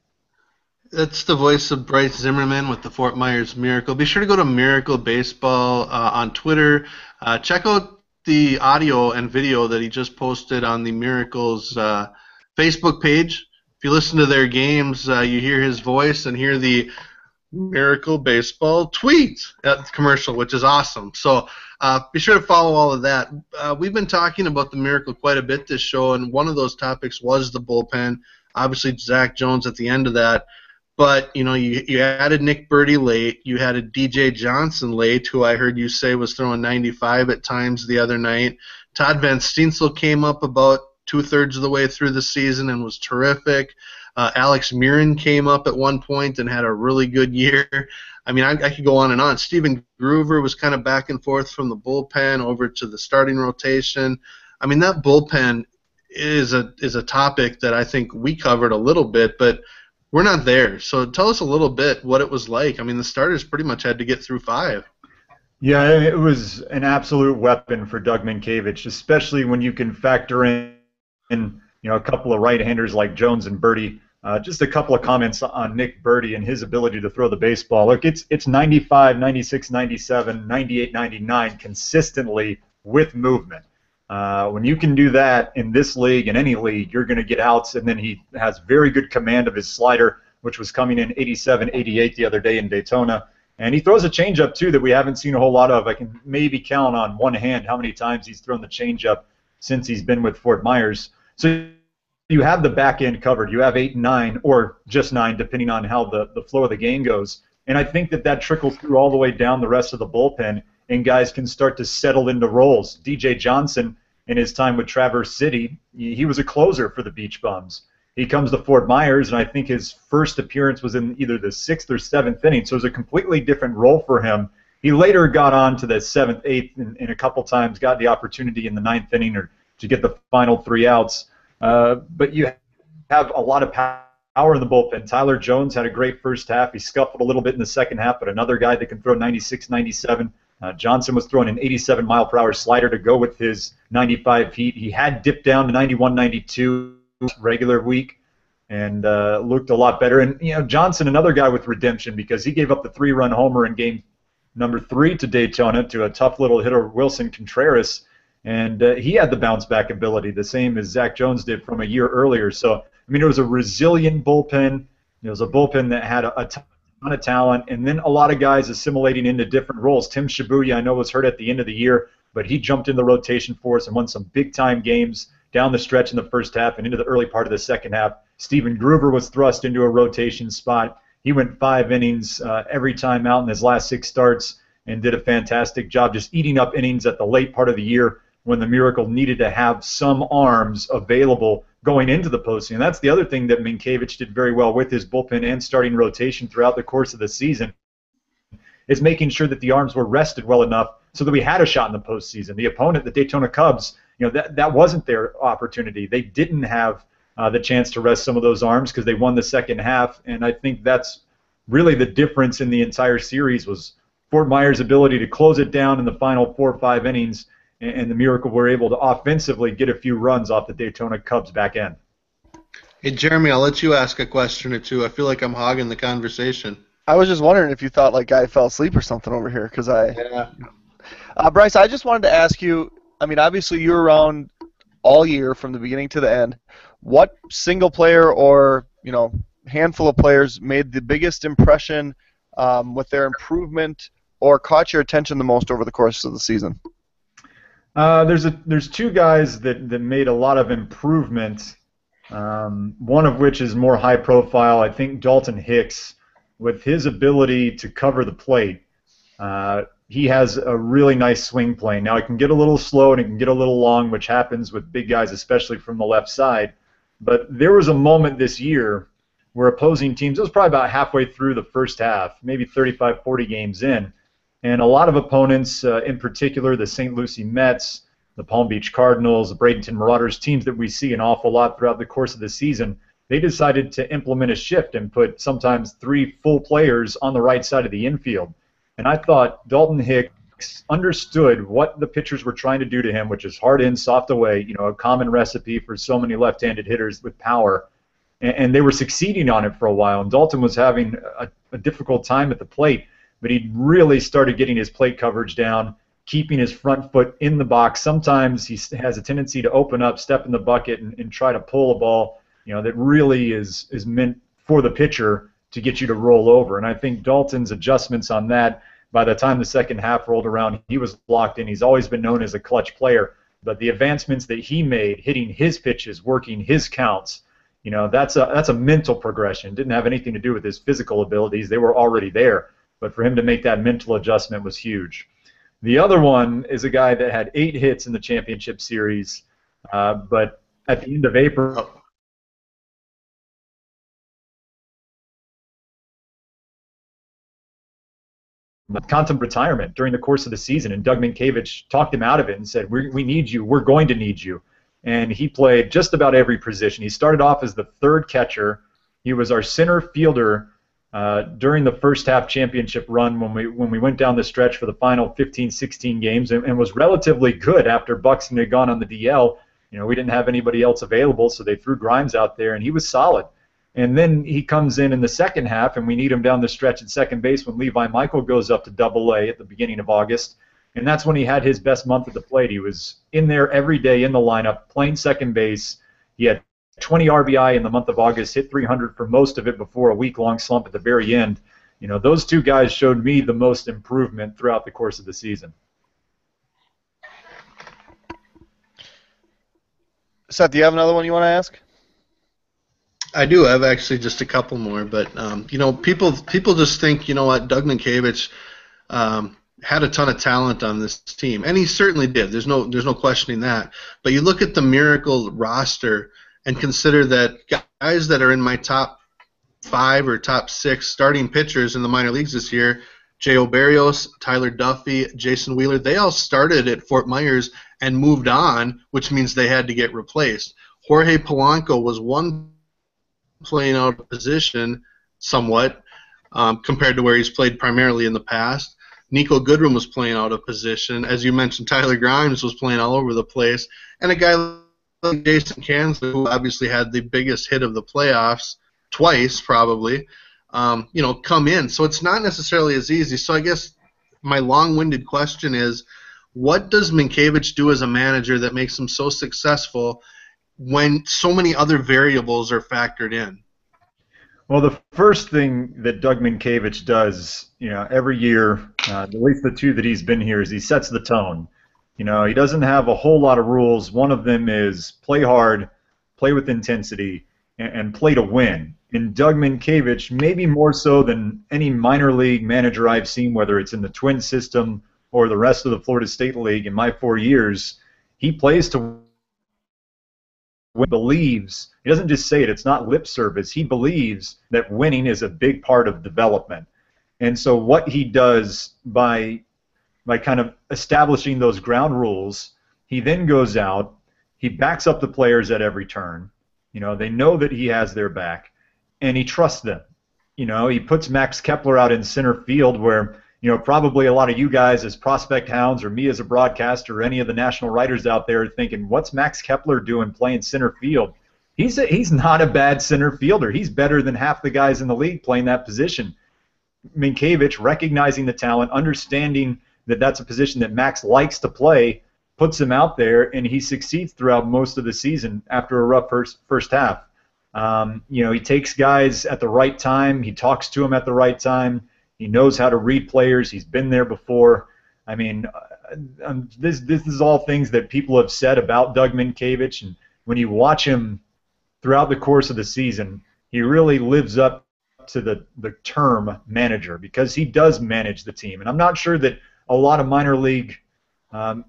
That's the voice of Bryce Zimmerman with the Fort Myers Miracle. Be sure to go to Miracle Baseball on Twitter. Check out the audio and video that he just posted on the Miracles Facebook page. If you listen to their games, you hear his voice and hear the Miracle Baseball tweet commercial, which is awesome. So be sure to follow all of that. We've been talking about the Miracle quite a bit this show, and one of those topics was the bullpen. Obviously, Zach Jones at the end of that. But, you added Nick Birdie late. You had a DJ Johnson late, who I heard you say was throwing 95 at times the other night. Todd Van Steensel came up about 2/3 of the way through the season and was terrific. Alex Mirren came up at one point and had a really good year. I mean, I could go on and on. Steven Groover was kind of back and forth from the bullpen over to the starting rotation. I mean, that bullpen is a topic that I think we covered a little bit, but we're not there. So tell us a little bit what it was like. I mean, the starters pretty much had to get through 5. Yeah, it was an absolute weapon for Doug Minkiewicz, especially when you can factor in a couple of right-handers like Jones and Birdie Just a couple of comments on Nick Birdie and his ability to throw the baseball. Look, it's 95, 96, 97, 98, 99 consistently with movement. When you can do that in this league, in any league, you're going to get outs. And then he has very good command of his slider, which was coming in 87, 88 the other day in Daytona. And he throws a changeup, too, that we haven't seen a whole lot of. I can maybe count on one hand how many times he's thrown the changeup since he's been with Fort Myers. So you have the back end covered. You have 8 and 9, or just 9, depending on how the flow of the game goes. And I think that trickles through all the way down the rest of the bullpen, and guys can start to settle into roles. DJ Johnson, in his time with Traverse City, he was a closer for the Beach Bums. He comes to Fort Myers, and I think his first appearance was in either the 6th or 7th inning, so it was a completely different role for him. He later got on to the 7th, 8th, and a couple times got the opportunity in the 9th inning or to get the final 3 outs. But you have a lot of power in the bullpen. Tyler Jones had a great first half. He scuffled a little bit in the second half, but another guy that can throw 96, 97. Johnson was throwing an 87-mile-per-hour slider to go with his 95 heat. He had dipped down to 91, 92 regular week and looked a lot better. And, Johnson, another guy with redemption, because he gave up the 3-run homer in game number 3 to Daytona to a tough little hitter, Wilson Contreras. And he had the bounce-back ability, the same as Zach Jones did from a year earlier. So, it was a resilient bullpen. It was a bullpen that had a ton of talent, and then a lot of guys assimilating into different roles. Tim Shibuya, I know, was hurt at the end of the year, but he jumped in the rotation for us and won some big-time games down the stretch in the first half and into the early part of the second half. Steven Groover was thrust into a rotation spot. He went 5 innings every time out in his last 6 starts and did a fantastic job just eating up innings at the late part of the year when the Miracle needed to have some arms available going into the postseason. And that's the other thing that Minkiewicz did very well with his bullpen and starting rotation throughout the course of the season, is making sure that the arms were rested well enough so that we had a shot in the postseason. The opponent, the Daytona Cubs, that wasn't their opportunity. They didn't have the chance to rest some of those arms because they won the second half, and I think that's really the difference in the entire series was Fort Myers' ability to close it down in the final 4 or 5 innings, and the Miracle were able to offensively get a few runs off the Daytona Cubs back end. Hey, Jeremy, I'll let you ask a question or two. I feel like I'm hogging the conversation. I was just wondering if you thought like I fell asleep or something over here, because Yeah. Bryce, I just wanted to ask you. Obviously you were around all year from the beginning to the end. What single player or handful of players made the biggest impression with their improvement or caught your attention the most over the course of the season? There's 2 guys that made a lot of improvement. One of which is more high profile. I think Dalton Hicks, with his ability to cover the plate, he has a really nice swing plane. Now, it can get a little slow and it can get a little long, which happens with big guys, especially from the left side. But there was a moment this year where opposing teams, it was probably about halfway through the first half, maybe 35, 40 games in, and a lot of opponents, in particular the St. Lucie Mets, the Palm Beach Cardinals, the Bradenton Marauders, teams that we see an awful lot throughout the course of the season, they decided to implement a shift and put sometimes 3 full players on the right side of the infield. And I thought Dalton Hicks understood what the pitchers were trying to do to him, which is hard in, soft away, a common recipe for so many left-handed hitters with power. And they were succeeding on it for a while. And Dalton was having a difficult time at the plate, but he really started getting his plate coverage down, keeping his front foot in the box. Sometimes he has a tendency to open up, step in the bucket, and try to pull a ball, that really is meant for the pitcher to get you to roll over. And I think Dalton's adjustments on that, by the time the second half rolled around, he was locked in. He's always been known as a clutch player, but the advancements that he made, hitting his pitches, working his counts, that's a mental progression. It didn't have anything to do with his physical abilities. They were already there. But for him to make that mental adjustment was huge. The other one is a guy that had 8 hits in the championship series, but at the end of April, contemplated retirement during the course of the season, and Doug Minkiewicz talked him out of it and said, we need you, we're going to need you. And he played just about every position. He started off as the 3rd catcher. He was our center fielder during the first half championship run when we went down the stretch for the final 15, 16 games, and was relatively good after Buxton had gone on the DL. We didn't have anybody else available, so they threw Grimes out there, and he was solid. And then he comes in the second half, and we need him down the stretch at second base when Levi Michael goes up to Double-A at the beginning of August. And that's when he had his best month at the plate. He was in there every day in the lineup, playing second base. He had 20 RBI in the month of August, hit 300 for most of it before a week-long slump at the very end. You know, those two guys showed me the most improvement throughout the course of the season. Seth, do you have another one you want to ask? I do. I have actually just a couple more, but you know, people just think, you know what, Doug Minkiewicz had a ton of talent on this team, and he certainly did. There's no questioning that. But you look at the Miracle roster and consider that guys that are in my top 5 or top 6 starting pitchers in the minor leagues this year, J.O. Barrios, Tyler Duffy, Jason Wheeler, they all started at Fort Myers and moved on, which means they had to get replaced. Jorge Polanco was one playing out of position somewhat compared to where he's played primarily in the past. Nico Goodrum was playing out of position. As you mentioned, Tyler Grimes was playing all over the place. And a guy like Jason Kansler, who obviously had the biggest hit of the playoffs twice probably, you know, come in. So it's not necessarily as easy. So I guess my long-winded question is, what does Minkiewicz do as a manager that makes him so successful when so many other variables are factored in? Well, the first thing that Doug Minkiewicz does, you know, every year, at least the 2 that he's been here, is he sets the tone. You know, he doesn't have a whole lot of rules. One of them is play hard, play with intensity, and play to win. And Doug Minkiewicz, maybe more so than any minor league manager I've seen, whether it's in the Twin system or the rest of the Florida State League in my 4 years, he plays to win. Believes, he doesn't just say it, it's not lip service, he believes that winning is a big part of development. And so what he does by kind of establishing those ground rules, he then goes out, he backs up the players at every turn, you know, they know that he has their back, and he trusts them. You know, he puts Max Kepler out in center field where, you know, probably a lot of you guys as prospect hounds or me as a broadcaster or any of the national writers out there are thinking, what's Max Kepler doing playing center field? He's not a bad center fielder. He's better than half the guys in the league playing that position. Minkiewicz, recognizing the talent, understanding that that's a position that Max likes to play, puts him out there, and he succeeds throughout most of the season after a rough first half. You know, he takes guys at the right time. He talks to them at the right time. He knows how to read players. He's been there before. I mean, this is all things that people have said about Doug Minkiewicz, and when you watch him throughout the course of the season, he really lives up to the term manager, because he does manage the team. And I'm not sure that a lot of minor league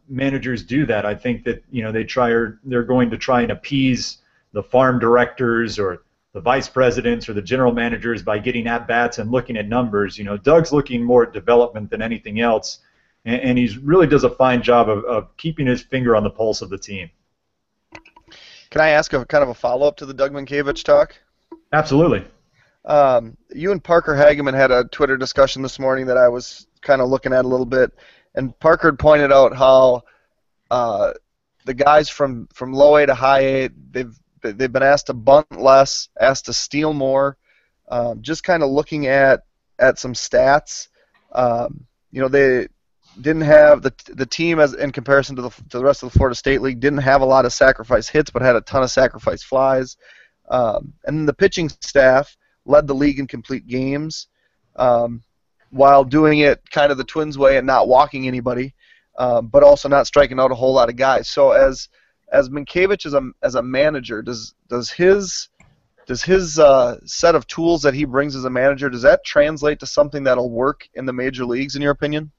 managers do that. I think that, you know, they're going to try and appease the farm directors or the vice presidents or the general managers by getting at-bats and looking at numbers. You know, Doug's looking more at development than anything else, and he really does a fine job of keeping his finger on the pulse of the team. Can I ask a kind of a follow-up to the Doug Minkiewicz talk? Absolutely. You and Parker Hageman had a Twitter discussion this morning that I was kind of looking at a little bit, and Parker had pointed out how the guys from low A to high A, they've been asked to bunt less, asked to steal more. Just kind of looking at some stats, you know, they didn't have the team, as in comparison to the rest of the Florida State League, didn't have a lot of sacrifice hits, but had a ton of sacrifice flies. And then the pitching staff led the league in complete games, while doing it kind of the Twins way and not walking anybody, but also not striking out a whole lot of guys. So as Minkiewicz as a manager, does his set of tools that he brings as a manager, does that translate to something that'll work in the major leagues, in your opinion?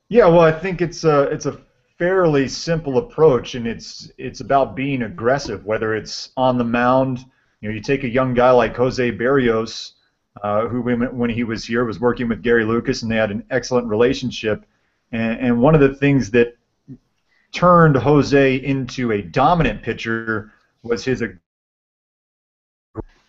Yeah, well, I think it's a fairly simple approach, and it's about being aggressive, whether it's on the mound. You know, you take a young guy like Jose Barrios, who when he was here was working with Gary Lucas, and they had an excellent relationship. And one of the things that turned Jose into a dominant pitcher was his, you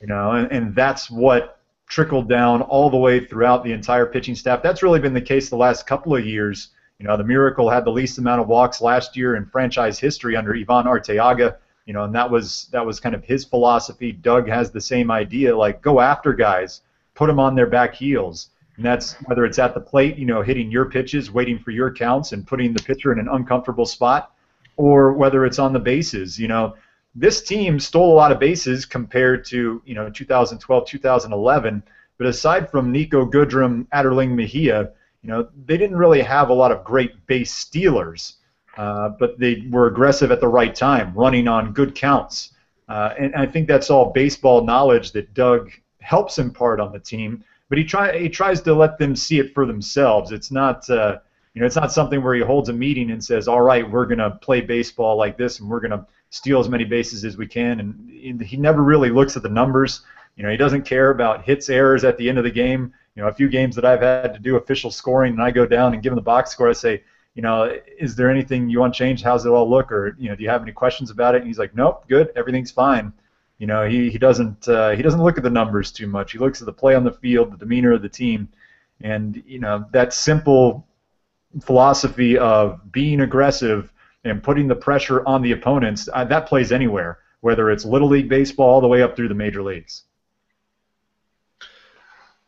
know, and that's what trickled down all the way throughout the entire pitching staff. That's really been the case the last couple of years. You know, the Miracle had the least amount of walks last year in franchise history under Ivan Arteaga. And that was kind of his philosophy. Doug has the same idea, like go after guys, put them on their back heels. And that's whether it's at the plate, hitting your pitches, waiting for your counts, and putting the pitcher in an uncomfortable spot, or whether it's on the bases. This team stole a lot of bases compared to 2012, 2011. But aside from Nico Goodrum, Adderling Mejia, they didn't really have a lot of great base stealers. But they were aggressive at the right time, running on good counts. And I think that's all baseball knowledge that Doug helps impart on the team. But he tries to let them see it for themselves. It's not it's not something where he holds a meeting and says, all right, we're going to play baseball like this and we're going to steal as many bases as we can. And he never really looks at the numbers. He doesn't care about hits, errors at the end of the game. A few games that I've had to do official scoring, and I go down and give him the box score. I say, is there anything you want changed? How's it all look? Or, do you have any questions about it? And he's like, nope, good, everything's fine. He doesn't look at the numbers too much. He looks at the play on the field, the demeanor of the team, and that simple philosophy of being aggressive and putting the pressure on the opponents, that plays anywhere, whether it's Little League baseball all the way up through the major leagues.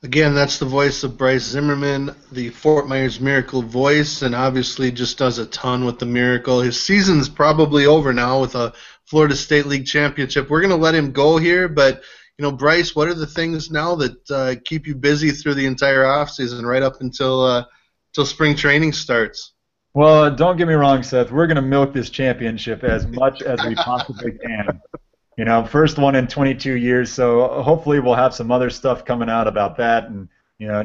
Again, that's the voice of Bryce Zimmerman, the Fort Myers Miracle voice, and obviously just does a ton with the Miracle. His season's probably over now with a Florida State League championship. We're going to let him go here, but Bryce, what are the things now that keep you busy through the entire offseason right up until spring training starts? Well, don't get me wrong, Seth. We're going to milk this championship as much as we possibly can. First one in 22 years, so hopefully we'll have some other stuff coming out about that, and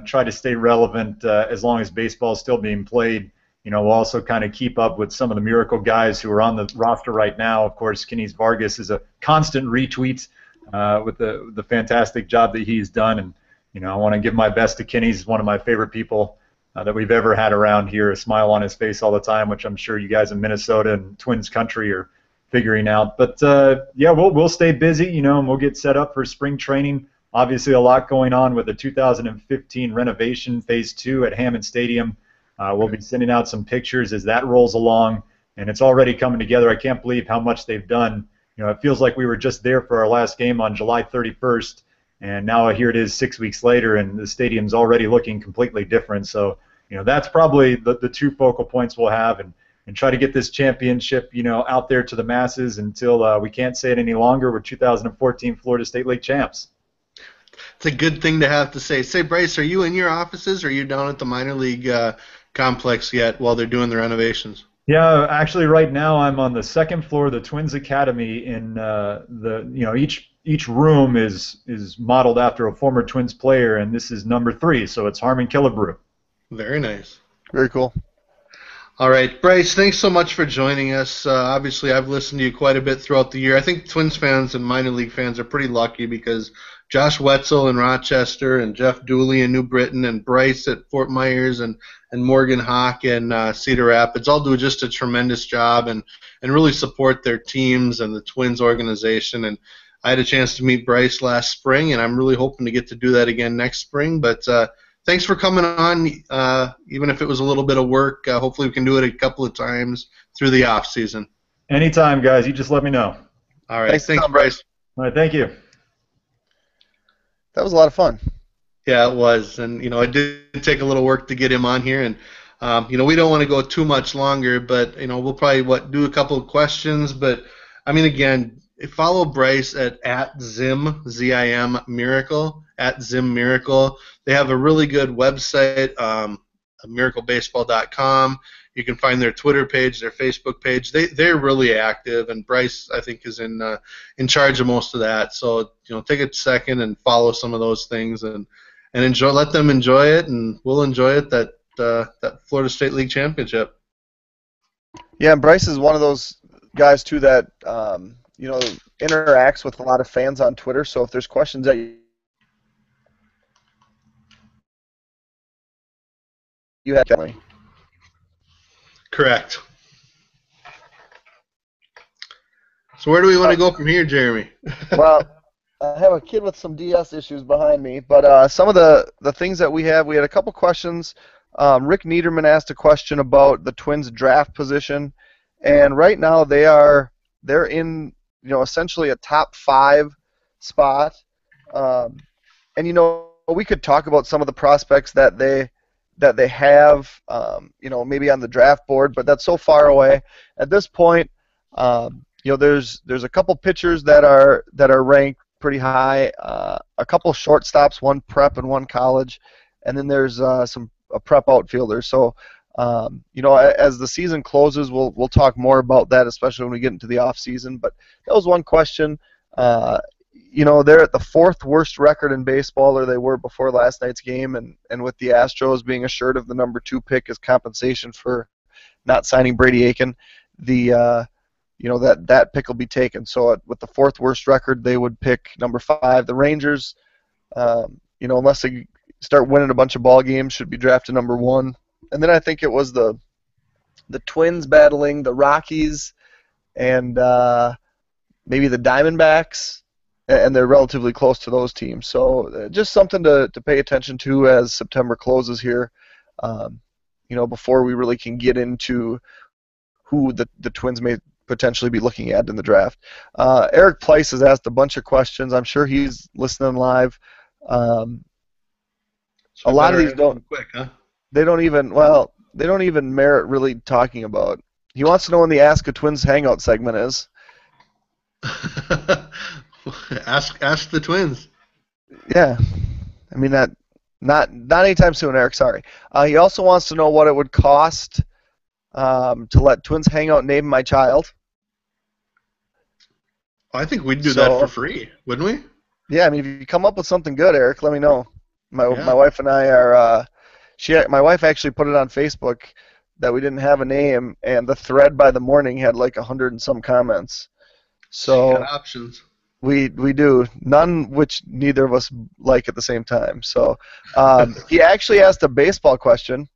try to stay relevant as long as baseball is still being played. We'll also kind of keep up with some of the Miracle guys who are on the roster right now. Of course, Kenys Vargas is a constant retweet with the fantastic job that he's done, and I want to give my best to Kenny. He's one of my favorite people that we've ever had around here. A smile on his face all the time, which I'm sure you guys in Minnesota and Twins country are figuring out. But yeah, we'll stay busy, and we'll get set up for spring training. Obviously, a lot going on with the 2015 renovation phase 2 at Hammond Stadium. We'll be sending out some pictures as that rolls along, and it's already coming together. I can't believe how much they've done. It feels like we were just there for our last game on July 31st, and now here it is 6 weeks later, and the stadium's already looking completely different. So, that's probably the two focal points we'll have, and try to get this championship, out there to the masses until we can't say it any longer. We're 2014 Florida State League champs. It's a good thing to have to say. Say, Bryce, are you in your offices, or are you down at the minor league complex yet while they're doing the renovations? Yeah, actually, right now I'm on the second floor of the Twins Academy. Each room is modeled after a former Twins player, and this is number 3, so it's Harmon Killebrew. Very nice. Very cool. All right, Bryce, thanks so much for joining us. Obviously, I've listened to you quite a bit throughout the year. I think Twins fans and minor league fans are pretty lucky because Josh Wetzel in Rochester and Jeff Dooley in New Britain and Bryce at Fort Myers and Morgan Hawk in Cedar Rapids all do just a tremendous job and really support their teams and the Twins organization. And I had a chance to meet Bryce last spring, and I'm really hoping to get to do that again next spring. But thanks for coming on, even if it was a little bit of work. Hopefully we can do it a couple of times through the off season. Anytime, guys. You just let me know. All right. Thanks, Bryce. All right, thank you. That was a lot of fun. Yeah, it was. And, it did take a little work to get him on here. And, we don't want to go too much longer, but, we'll probably, do a couple of questions. But, again, follow Bryce at Zim, Z-I-M Miracle, at Zim Miracle. They have a really good website, miraclebaseball.com. You can find their Twitter page, their Facebook page. They're really active, and Bryce, I think, is in charge of most of that. So, take a second and follow some of those things and enjoy. Let them enjoy it, and we'll enjoy it. That Florida State League championship. Yeah, and Bryce is one of those guys too that interacts with a lot of fans on Twitter. So if there's questions that you have, definitely. Correct. So where do we want to go from here, Jeremy? Well, I have a kid with some DS issues behind me, but some of the things that we had a couple questions. Rick Niederman asked a question about the Twins draft position, and right now they're in essentially a top 5 spot. And we could talk about some of the prospects that they have, maybe on the draft board, but that's so far away at this point. There's a couple pitchers that are ranked pretty high, a couple shortstops, one prep and one college, and then there's a prep outfielder. So as the season closes, we'll talk more about that, especially when we get into the off season. But that was one question. They're at the 4th worst record in baseball, or they were before last night's game, and with the Astros being assured of the number 2 pick as compensation for not signing Brady Aiken, that pick will be taken. So with the 4th worst record, they would pick number 5. The Rangers, unless they start winning a bunch of ball games, should be drafted number 1. And then I think it was the Twins battling the Rockies and maybe the Diamondbacks, and they're relatively close to those teams. So just something to pay attention to as September closes here, before we really can get into who the Twins may potentially be looking at in the draft. Eric Pleiss has asked a bunch of questions. I'm sure he's listening live. A lot of these don't. Quick, huh? They don't even merit really talking about. He wants to know when the Ask a Twins Hangout segment is. Ask the Twins. Yeah, I mean that. Not anytime soon, Eric. Sorry. He also wants to know what it would cost to let Twins Hangout name my child. I think we'd do that for free, wouldn't we? Yeah, I mean, if you come up with something good, Eric, let me know. My wife and I are. My wife actually put it on Facebook that we didn't have a name, and the thread by the morning had like 100 and some comments. So got options. We do, none which neither of us like at the same time. So he actually asked a baseball question.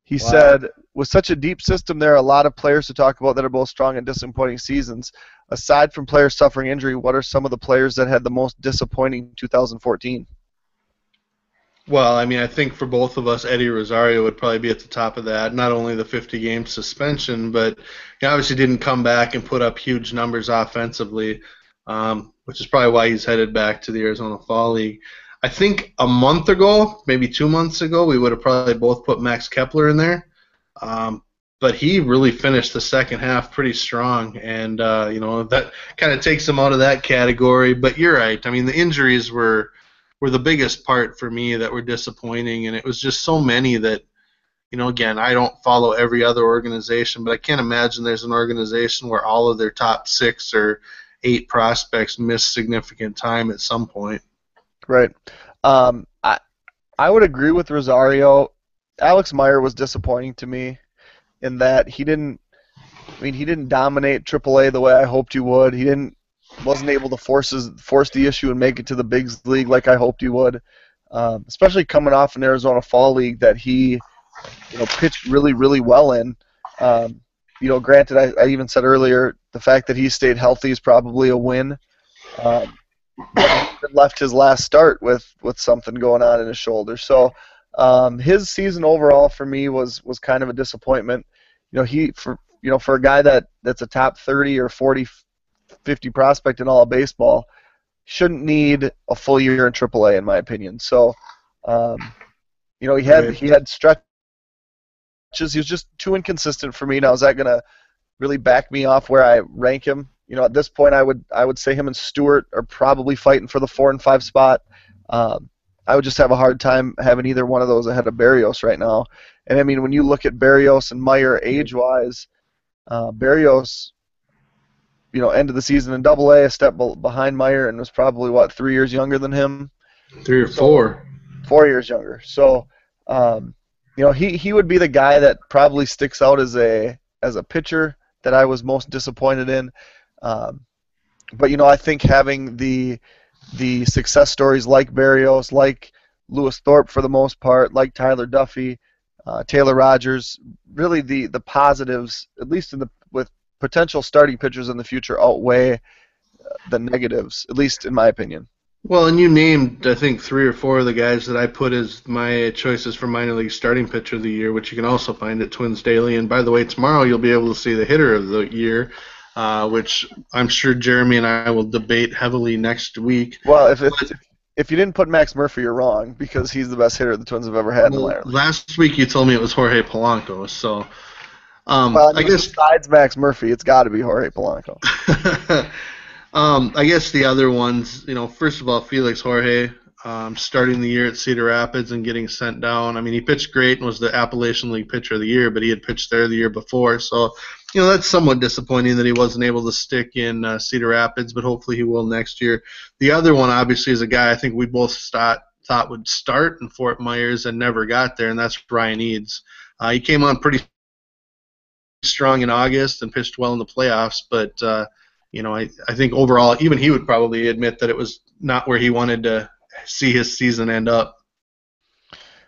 He said, with such a deep system, there are a lot of players to talk about that are both strong and disappointing seasons. Aside from players suffering injury, what are some of the players that had the most disappointing 2014? Well, I mean, I think for both of us, Eddie Rosario would probably be at the top of that. Not only the 50-game suspension, but he obviously didn't come back and put up huge numbers offensively, which is probably why he's headed back to the Arizona Fall League. I think a month ago, maybe 2 months ago, we would have probably both put Max Kepler in there. But he really finished the second half pretty strong, and that kind of takes him out of that category. But you're right. I mean, the injuries were the biggest part for me that were disappointing, and it was just so many that, again, I don't follow every other organization, but I can't imagine there's an organization where all of their top 6 or 8 prospects miss significant time at some point. Right. I would agree with Rosario. Alex Meyer was disappointing to me in that he didn't dominate AAA the way I hoped he would. He wasn't able to force the issue and make it to the big league like I hoped he would. Especially coming off an Arizona Fall League that he, pitched really, really well in. Granted, I even said earlier the fact that he stayed healthy is probably a win. But he left his last start with something going on in his shoulder. So his season overall for me was kind of a disappointment. For a guy that's a top 30 or 40, 50 prospect in all of baseball, shouldn't need a full year in AAA, in my opinion. So, he had stretches. He was just too inconsistent for me. Now, is that going to really back me off where I rank him? At this point, I would say him and Stewart are probably fighting for the 4 and 5 spot. I would just have a hard time having either one of those ahead of Berrios right now. And I mean, when you look at Berrios and Meyer age-wise, Berrios, end of the season in Double-A, a step behind Meyer, and was probably 3 years younger than him. 3 or 4. 4 years younger. So, he would be the guy that probably sticks out as a pitcher that I was most disappointed in. But I think having the success stories like Berrios, like Lewis Thorpe for the most part, like Tyler Duffy, Taylor Rogers, really the positives, at least with potential starting pitchers in the future, outweigh the negatives, at least in my opinion. Well, and you named, I think, 3 or 4 of the guys that I put as my choices for minor league starting pitcher of the year, which you can also find at Twins Daily. And by the way, tomorrow you'll be able to see the hitter of the year. which I'm sure Jeremy and I will debate heavily next week. Well, if you didn't put Max Murphy, you're wrong, because he's the best hitter the Twins have ever had in the minor league. Last week you told me it was Jorge Polanco, so Well, I mean, I guess besides Max Murphy, it's got to be Jorge Polanco. I guess the other ones, first of all, Felix Jorge, starting the year at Cedar Rapids and getting sent down. I mean, he pitched great and was the Appalachian League Pitcher of the Year, but he had pitched there the year before. So, that's somewhat disappointing that he wasn't able to stick in Cedar Rapids, but hopefully he will next year. The other one, obviously, is a guy I think we both thought would start in Fort Myers and never got there, and that's Brian Eads. He came on pretty strong in August and pitched well in the playoffs, but I think overall, even he would probably admit that it was not where he wanted to see his season end up.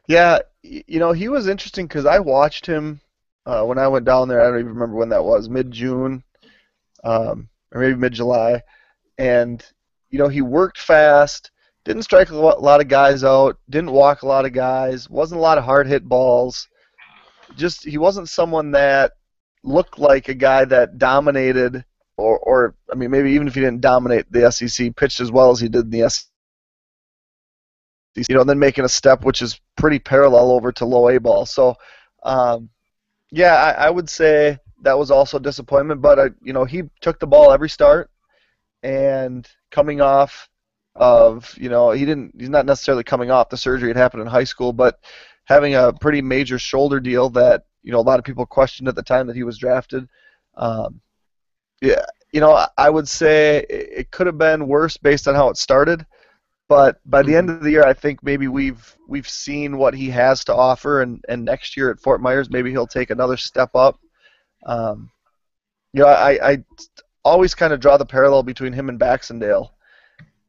Yeah, he was interesting because I watched him when I went down there. I don't even remember when that was, mid-June or maybe mid-July. And, he worked fast, didn't strike a lot of guys out, didn't walk a lot of guys, wasn't a lot of hard-hit balls. Just he wasn't someone that looked like a guy that dominated or I mean, maybe even if he didn't dominate the SEC, pitched as well as he did in the SEC. And then making a step which is pretty parallel over to low A ball. So, I would say that was also a disappointment. But he took the ball every start, and coming off of he's not necessarily coming off the surgery. It happened in high school, but having a pretty major shoulder deal that a lot of people questioned at the time that he was drafted. I would say it could have been worse based on how it started. But by the end of the year, I think maybe we've seen what he has to offer, and next year at Fort Myers, maybe he'll take another step up. I always kind of draw the parallel between him and Baxendale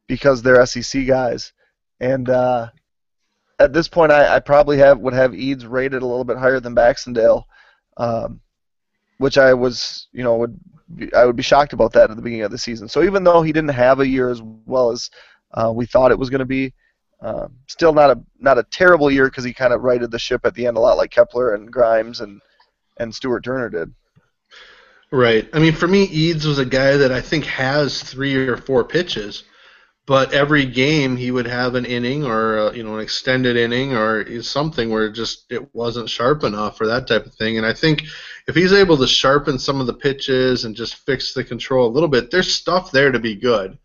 because they're SEC guys, and at this point, I probably would have Eads rated a little bit higher than Baxendale, which I was I would be shocked about that at the beginning of the season. So even though he didn't have a year as well as we thought it was going to be, still not a terrible year because he kind of righted the ship at the end a lot like Kepler and Grimes and Stuart Turner did. Right. I mean, for me, Eads was a guy that I think has 3 or 4 pitches, but every game he would have an inning or an extended inning or something where it wasn't sharp enough or that type of thing. And I think if he's able to sharpen some of the pitches and just fix the control a little bit, there's stuff there to be good.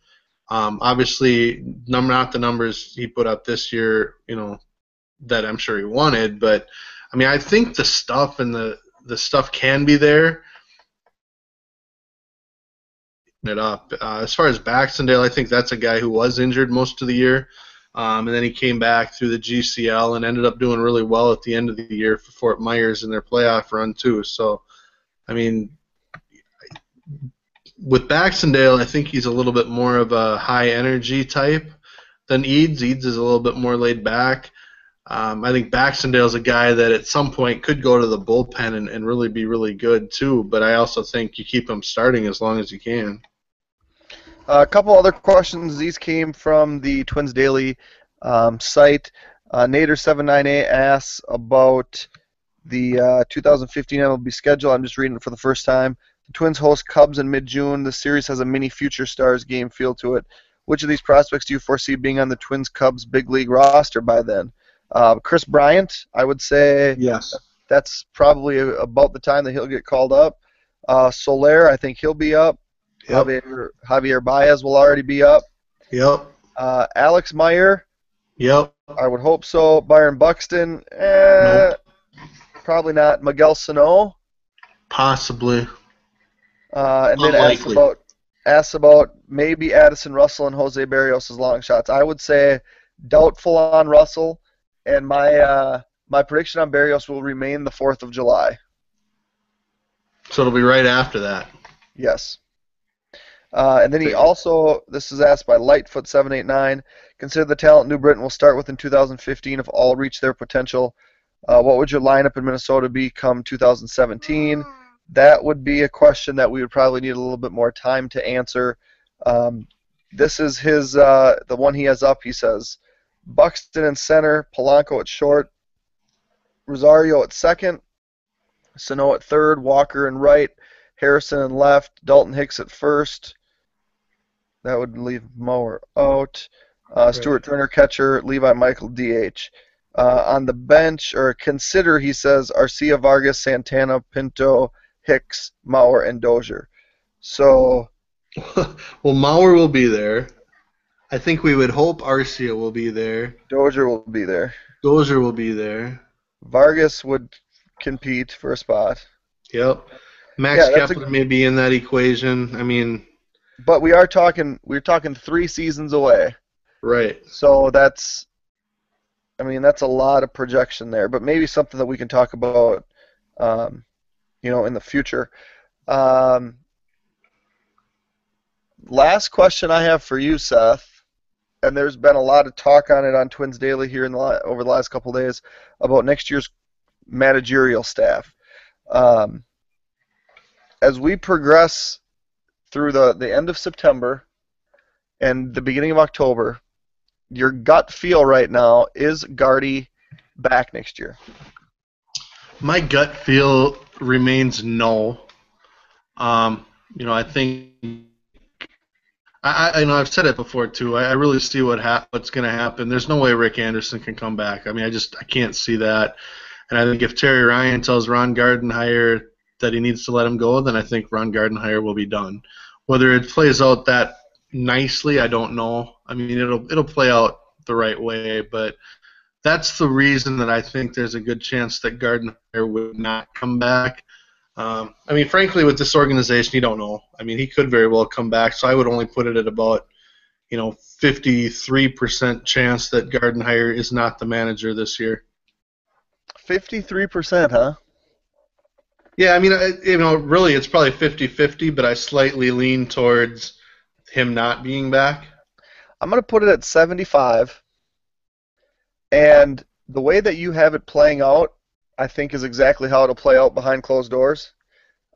Obviously, not the numbers he put up this year, that I'm sure he wanted, but I mean, I think the stuff and the stuff can be there. It up. As far as Baxendale, I think that's a guy who was injured most of the year, and then he came back through the GCL and ended up doing really well at the end of the year for Fort Myers in their playoff run too. So, I mean, with Baxendale, I think he's a little bit more of a high energy type than Eads. Eads is a little bit more laid back. I think Baxendale's a guy that at some point could go to the bullpen and really be really good too, but I also think you keep him starting as long as you can. A couple other questions. These came from the Twins Daily site. Nader798 asks about the 2015 MLB schedule. I'm just reading it for the first time. The Twins host Cubs in mid-June. The series has a mini Future Stars game feel to it. Which of these prospects do you foresee being on the Twins-Cubs big league roster by then? Chris Bryant, I would say. Yes. That's probably about the time that he'll get called up. Soler, I think he'll be up. Yep. Javier Baez will already be up. Yep. Alex Meyer. Yep. I would hope so. Byron Buxton. Nope. Probably not. Miguel Sano. Possibly. And then asked about maybe Addison Russell and Jose Barrios as long shots. I would say doubtful on Russell, and my prediction on Barrios will remain the 4th of July. So it'll be right after that. Yes. And then he also, this is asked by Lightfoot789, consider the talent New Britain will start with in 2015 if all reach their potential. What would your lineup in Minnesota be come 2017? That would be a question that we would probably need a little bit more time to answer. This is his the one he has up. He says, Buxton in center, Polanco at short, Rosario at second, Sano at third, Walker in right, Harrison in left, Dalton Hicks at first. That would leave Mauer out. Stuart Turner catcher, Levi Michael DH. On the bench, or consider, he says, Arcia, Vargas, Santana, Pinto, Hicks, Mauer, and Dozier. So, well, Mauer will be there. I think we would hope Arcia will be there. Dozier will be there. Dozier will be there. Vargas would compete for a spot. Yep. Max Kepler may be in that equation. I mean, but we're talking 3 seasons away. Right. So that's a lot of projection there, but maybe something that we can talk about, in the future. Last question I have for you, Seth, and there's been a lot of talk on it on Twins Daily here over the last couple of days about next year's managerial staff. As we progress through the end of September and the beginning of October, your gut feel right now, is Gardy back next year? My gut feel remains no. I think I know I've said it before too. I really see what's going to happen. There's no way Rick Anderson can come back. I mean, I can't see that. And I think if Terry Ryan tells Ron Gardenhire that he needs to let him go, then I think Ron Gardenhire will be done. Whether it plays out that nicely, I don't know. I mean, it'll play out the right way, but that's the reason that I think there's a good chance that Gardenhire would not come back. I mean, frankly, with this organization, you don't know. I mean, he could very well come back, so I would only put it at about 53% chance that Gardenhire is not the manager this year. 53%, huh? Yeah, I mean, really, it's probably 50-50, but I slightly lean towards him not being back. I'm going to put it at 75. And the way that you have it playing out, I think, is exactly how it'll play out behind closed doors.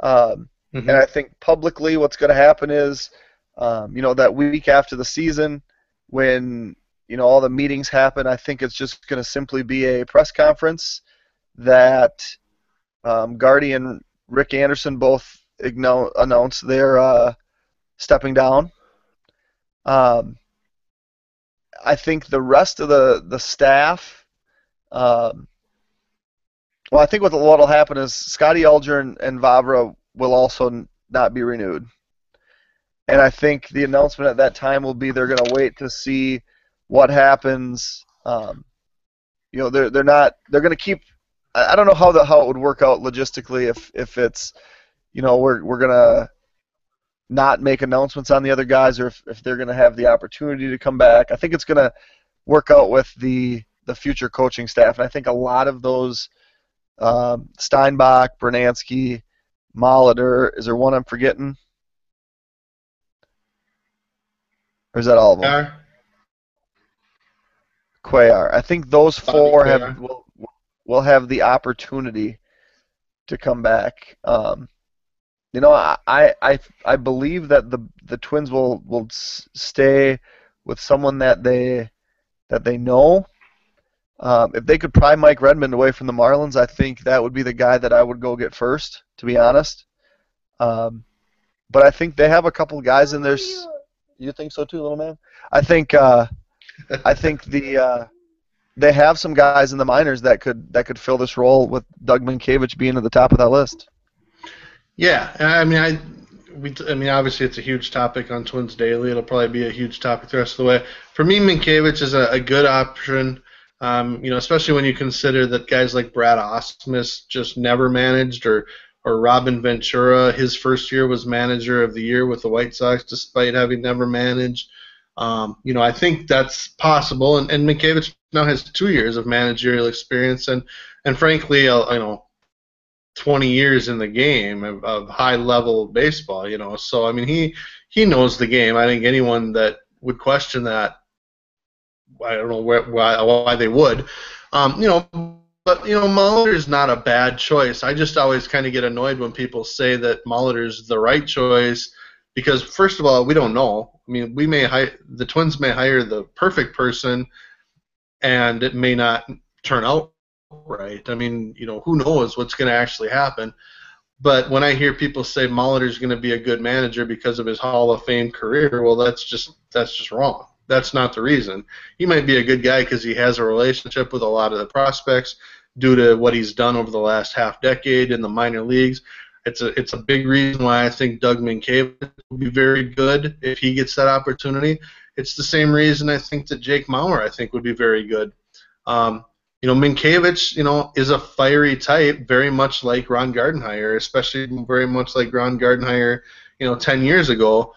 And I think publicly what's going to happen is, that week after the season when, all the meetings happen, I think it's just going to simply be a press conference that Gardy and Rick Anderson both announce they're stepping down. I think the rest of the staff, I think what will happen is Scotty Alger and Vavra will also not be renewed. And I think the announcement at that time will be they're going to wait to see what happens. They're going to keep. I don't know how it would work out logistically if it's, we're going to not make announcements on the other guys, or if they're going to have the opportunity to come back. I think it's going to work out with the future coaching staff. And I think a lot of those, Steinbach, Bernansky, Molitor, is there one I'm forgetting? Or is that all of them? Cuellar. I think those four will have the opportunity to come back. I believe that the Twins will stay with someone that they know. If they could pry Mike Redmond away from the Marlins, I think that would be the guy that I would go get first, to be honest. But I think they have a couple guys in there. You think so too, little man? I think they have some guys in the minors that could fill this role, with Doug Minkiewicz being at the top of that list. Yeah, I mean, obviously it's a huge topic on Twins Daily. It'll probably be a huge topic the rest of the way. For me, Minkiewicz is a good option. Especially when you consider that guys like Brad Ausmus just never managed, or Robin Ventura, his first year was manager of the year with the White Sox despite having never managed. I think that's possible, and Minkiewicz now has 2 years of managerial experience, and frankly, 20 years in the game of high level baseball. So I mean, he knows the game. I think anyone that would question that, I don't know why they would. But Molitor is not a bad choice. I just always kind of get annoyed when people say that Molitor is the right choice, because first of all, we don't know. I mean, the Twins may hire the perfect person, and it may not turn out right. I mean, who knows what's going to actually happen. But when I hear people say Molitor's going to be a good manager because of his Hall of Fame career, well, that's just wrong. That's not the reason. He might be a good guy because he has a relationship with a lot of the prospects due to what he's done over the last half decade in the minor leagues. It's a big reason why I think Doug Minkiewicz will be very good if he gets that opportunity. It's the same reason I think that Jake Mauer would be very good. Minkiewicz, is a fiery type, very much like Ron Gardenhire, especially very much like Ron Gardenhire, 10 years ago.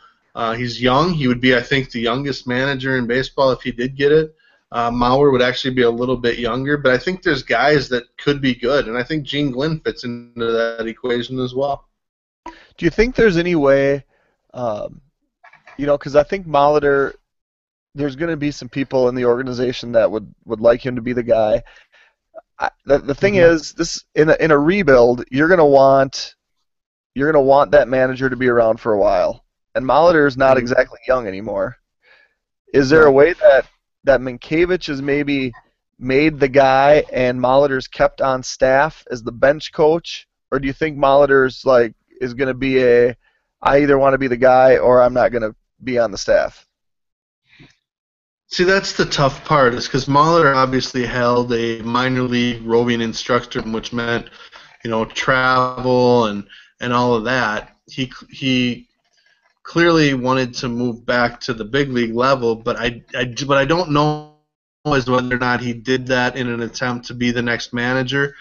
He's young. He would be, I think, the youngest manager in baseball if he did get it. Mauer would actually be a little bit younger, but I think there's guys that could be good, and I think Gene Glynn fits into that equation as well. Do you think there's any way, because I think Molitor, there's going to be some people in the organization that would like him to be the guy. The thing is, this in a rebuild, you're going to want that manager to be around for a while, and Molitor is not exactly young anymore. Is there a way that Minkiewicz is maybe made the guy and Molitor's kept on staff as the bench coach, or do you think Molitor's is going to be I either want to be the guy or I'm not going to be on the staff? See, that's the tough part, is because Molitor obviously held a minor league roving instructor, which meant, travel and all of that. He clearly wanted to move back to the big league level, but I don't know as whether or not he did that in an attempt to be the next manager.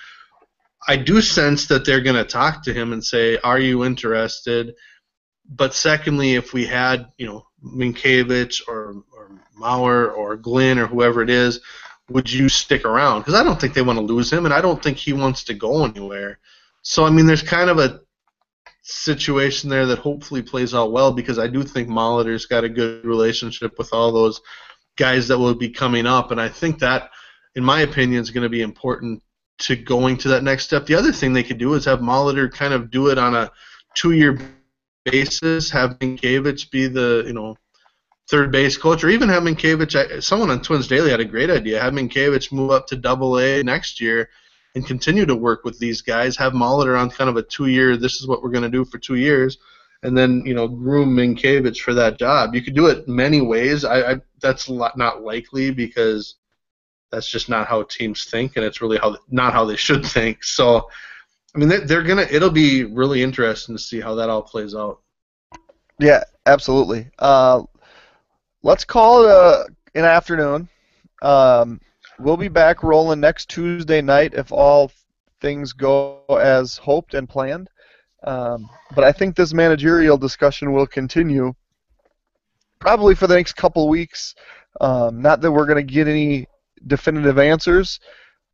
I do sense that they're going to talk to him and say, "Are you interested?" But secondly, if we had, Minkiewicz or Mauer or Glynn or whoever it is, would you stick around? Because I don't think they want to lose him, and I don't think he wants to go anywhere. So, there's kind of a situation there that hopefully plays out well, because I do think Molitor's got a good relationship with all those guys that will be coming up, and I think that, in my opinion, is going to be important to going to that next step. The other thing they could do is have Molitor kind of do it on a 2-year basis, have Minkiewicz be the third base coach, or even have Minkiewicz. Someone on Twins Daily had a great idea. Have Minkiewicz move up to Double-A next year and continue to work with these guys. Have Molitor on kind of a 2-year. This is what we're going to do for 2 years, and then groom Minkiewicz for that job. You could do it many ways. That's not likely, because that's just not how teams think, and it's really not how they should think. So, they're gonna. It'll be really interesting to see how that all plays out. Yeah, absolutely. Let's call it an afternoon. We'll be back rolling next Tuesday night if all things go as hoped and planned. But I think this managerial discussion will continue probably for the next couple weeks. Not that we're going to get any definitive answers,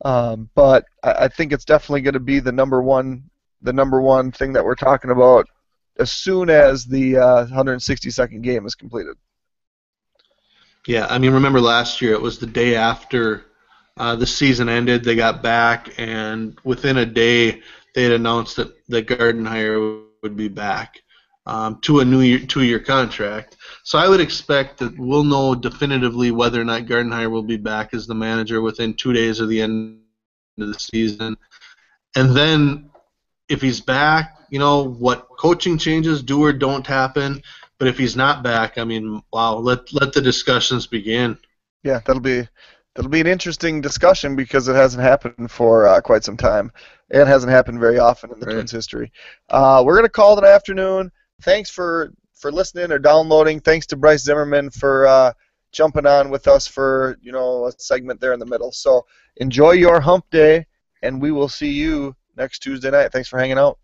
but I think it's definitely going to be the number one thing that we're talking about as soon as the 162nd game is completed. Yeah, remember last year it was the day after the season ended. They got back, and within a day they had announced that Gardenhire would be back to a new 2-year contract. So I would expect that we'll know definitively whether or not Gardenhire will be back as the manager within 2 days of the end of the season. And then if he's back, what coaching changes do or don't happen. But if he's not back, wow, let the discussions begin. Yeah, that'll be an interesting discussion, because it hasn't happened for quite some time. It hasn't happened very often in the Twins' history. We're going to call it an afternoon. Thanks for listening or downloading. Thanks to Bryce Zimmerman for jumping on with us for a segment there in the middle. So enjoy your hump day, and we will see you next Tuesday night. Thanks for hanging out.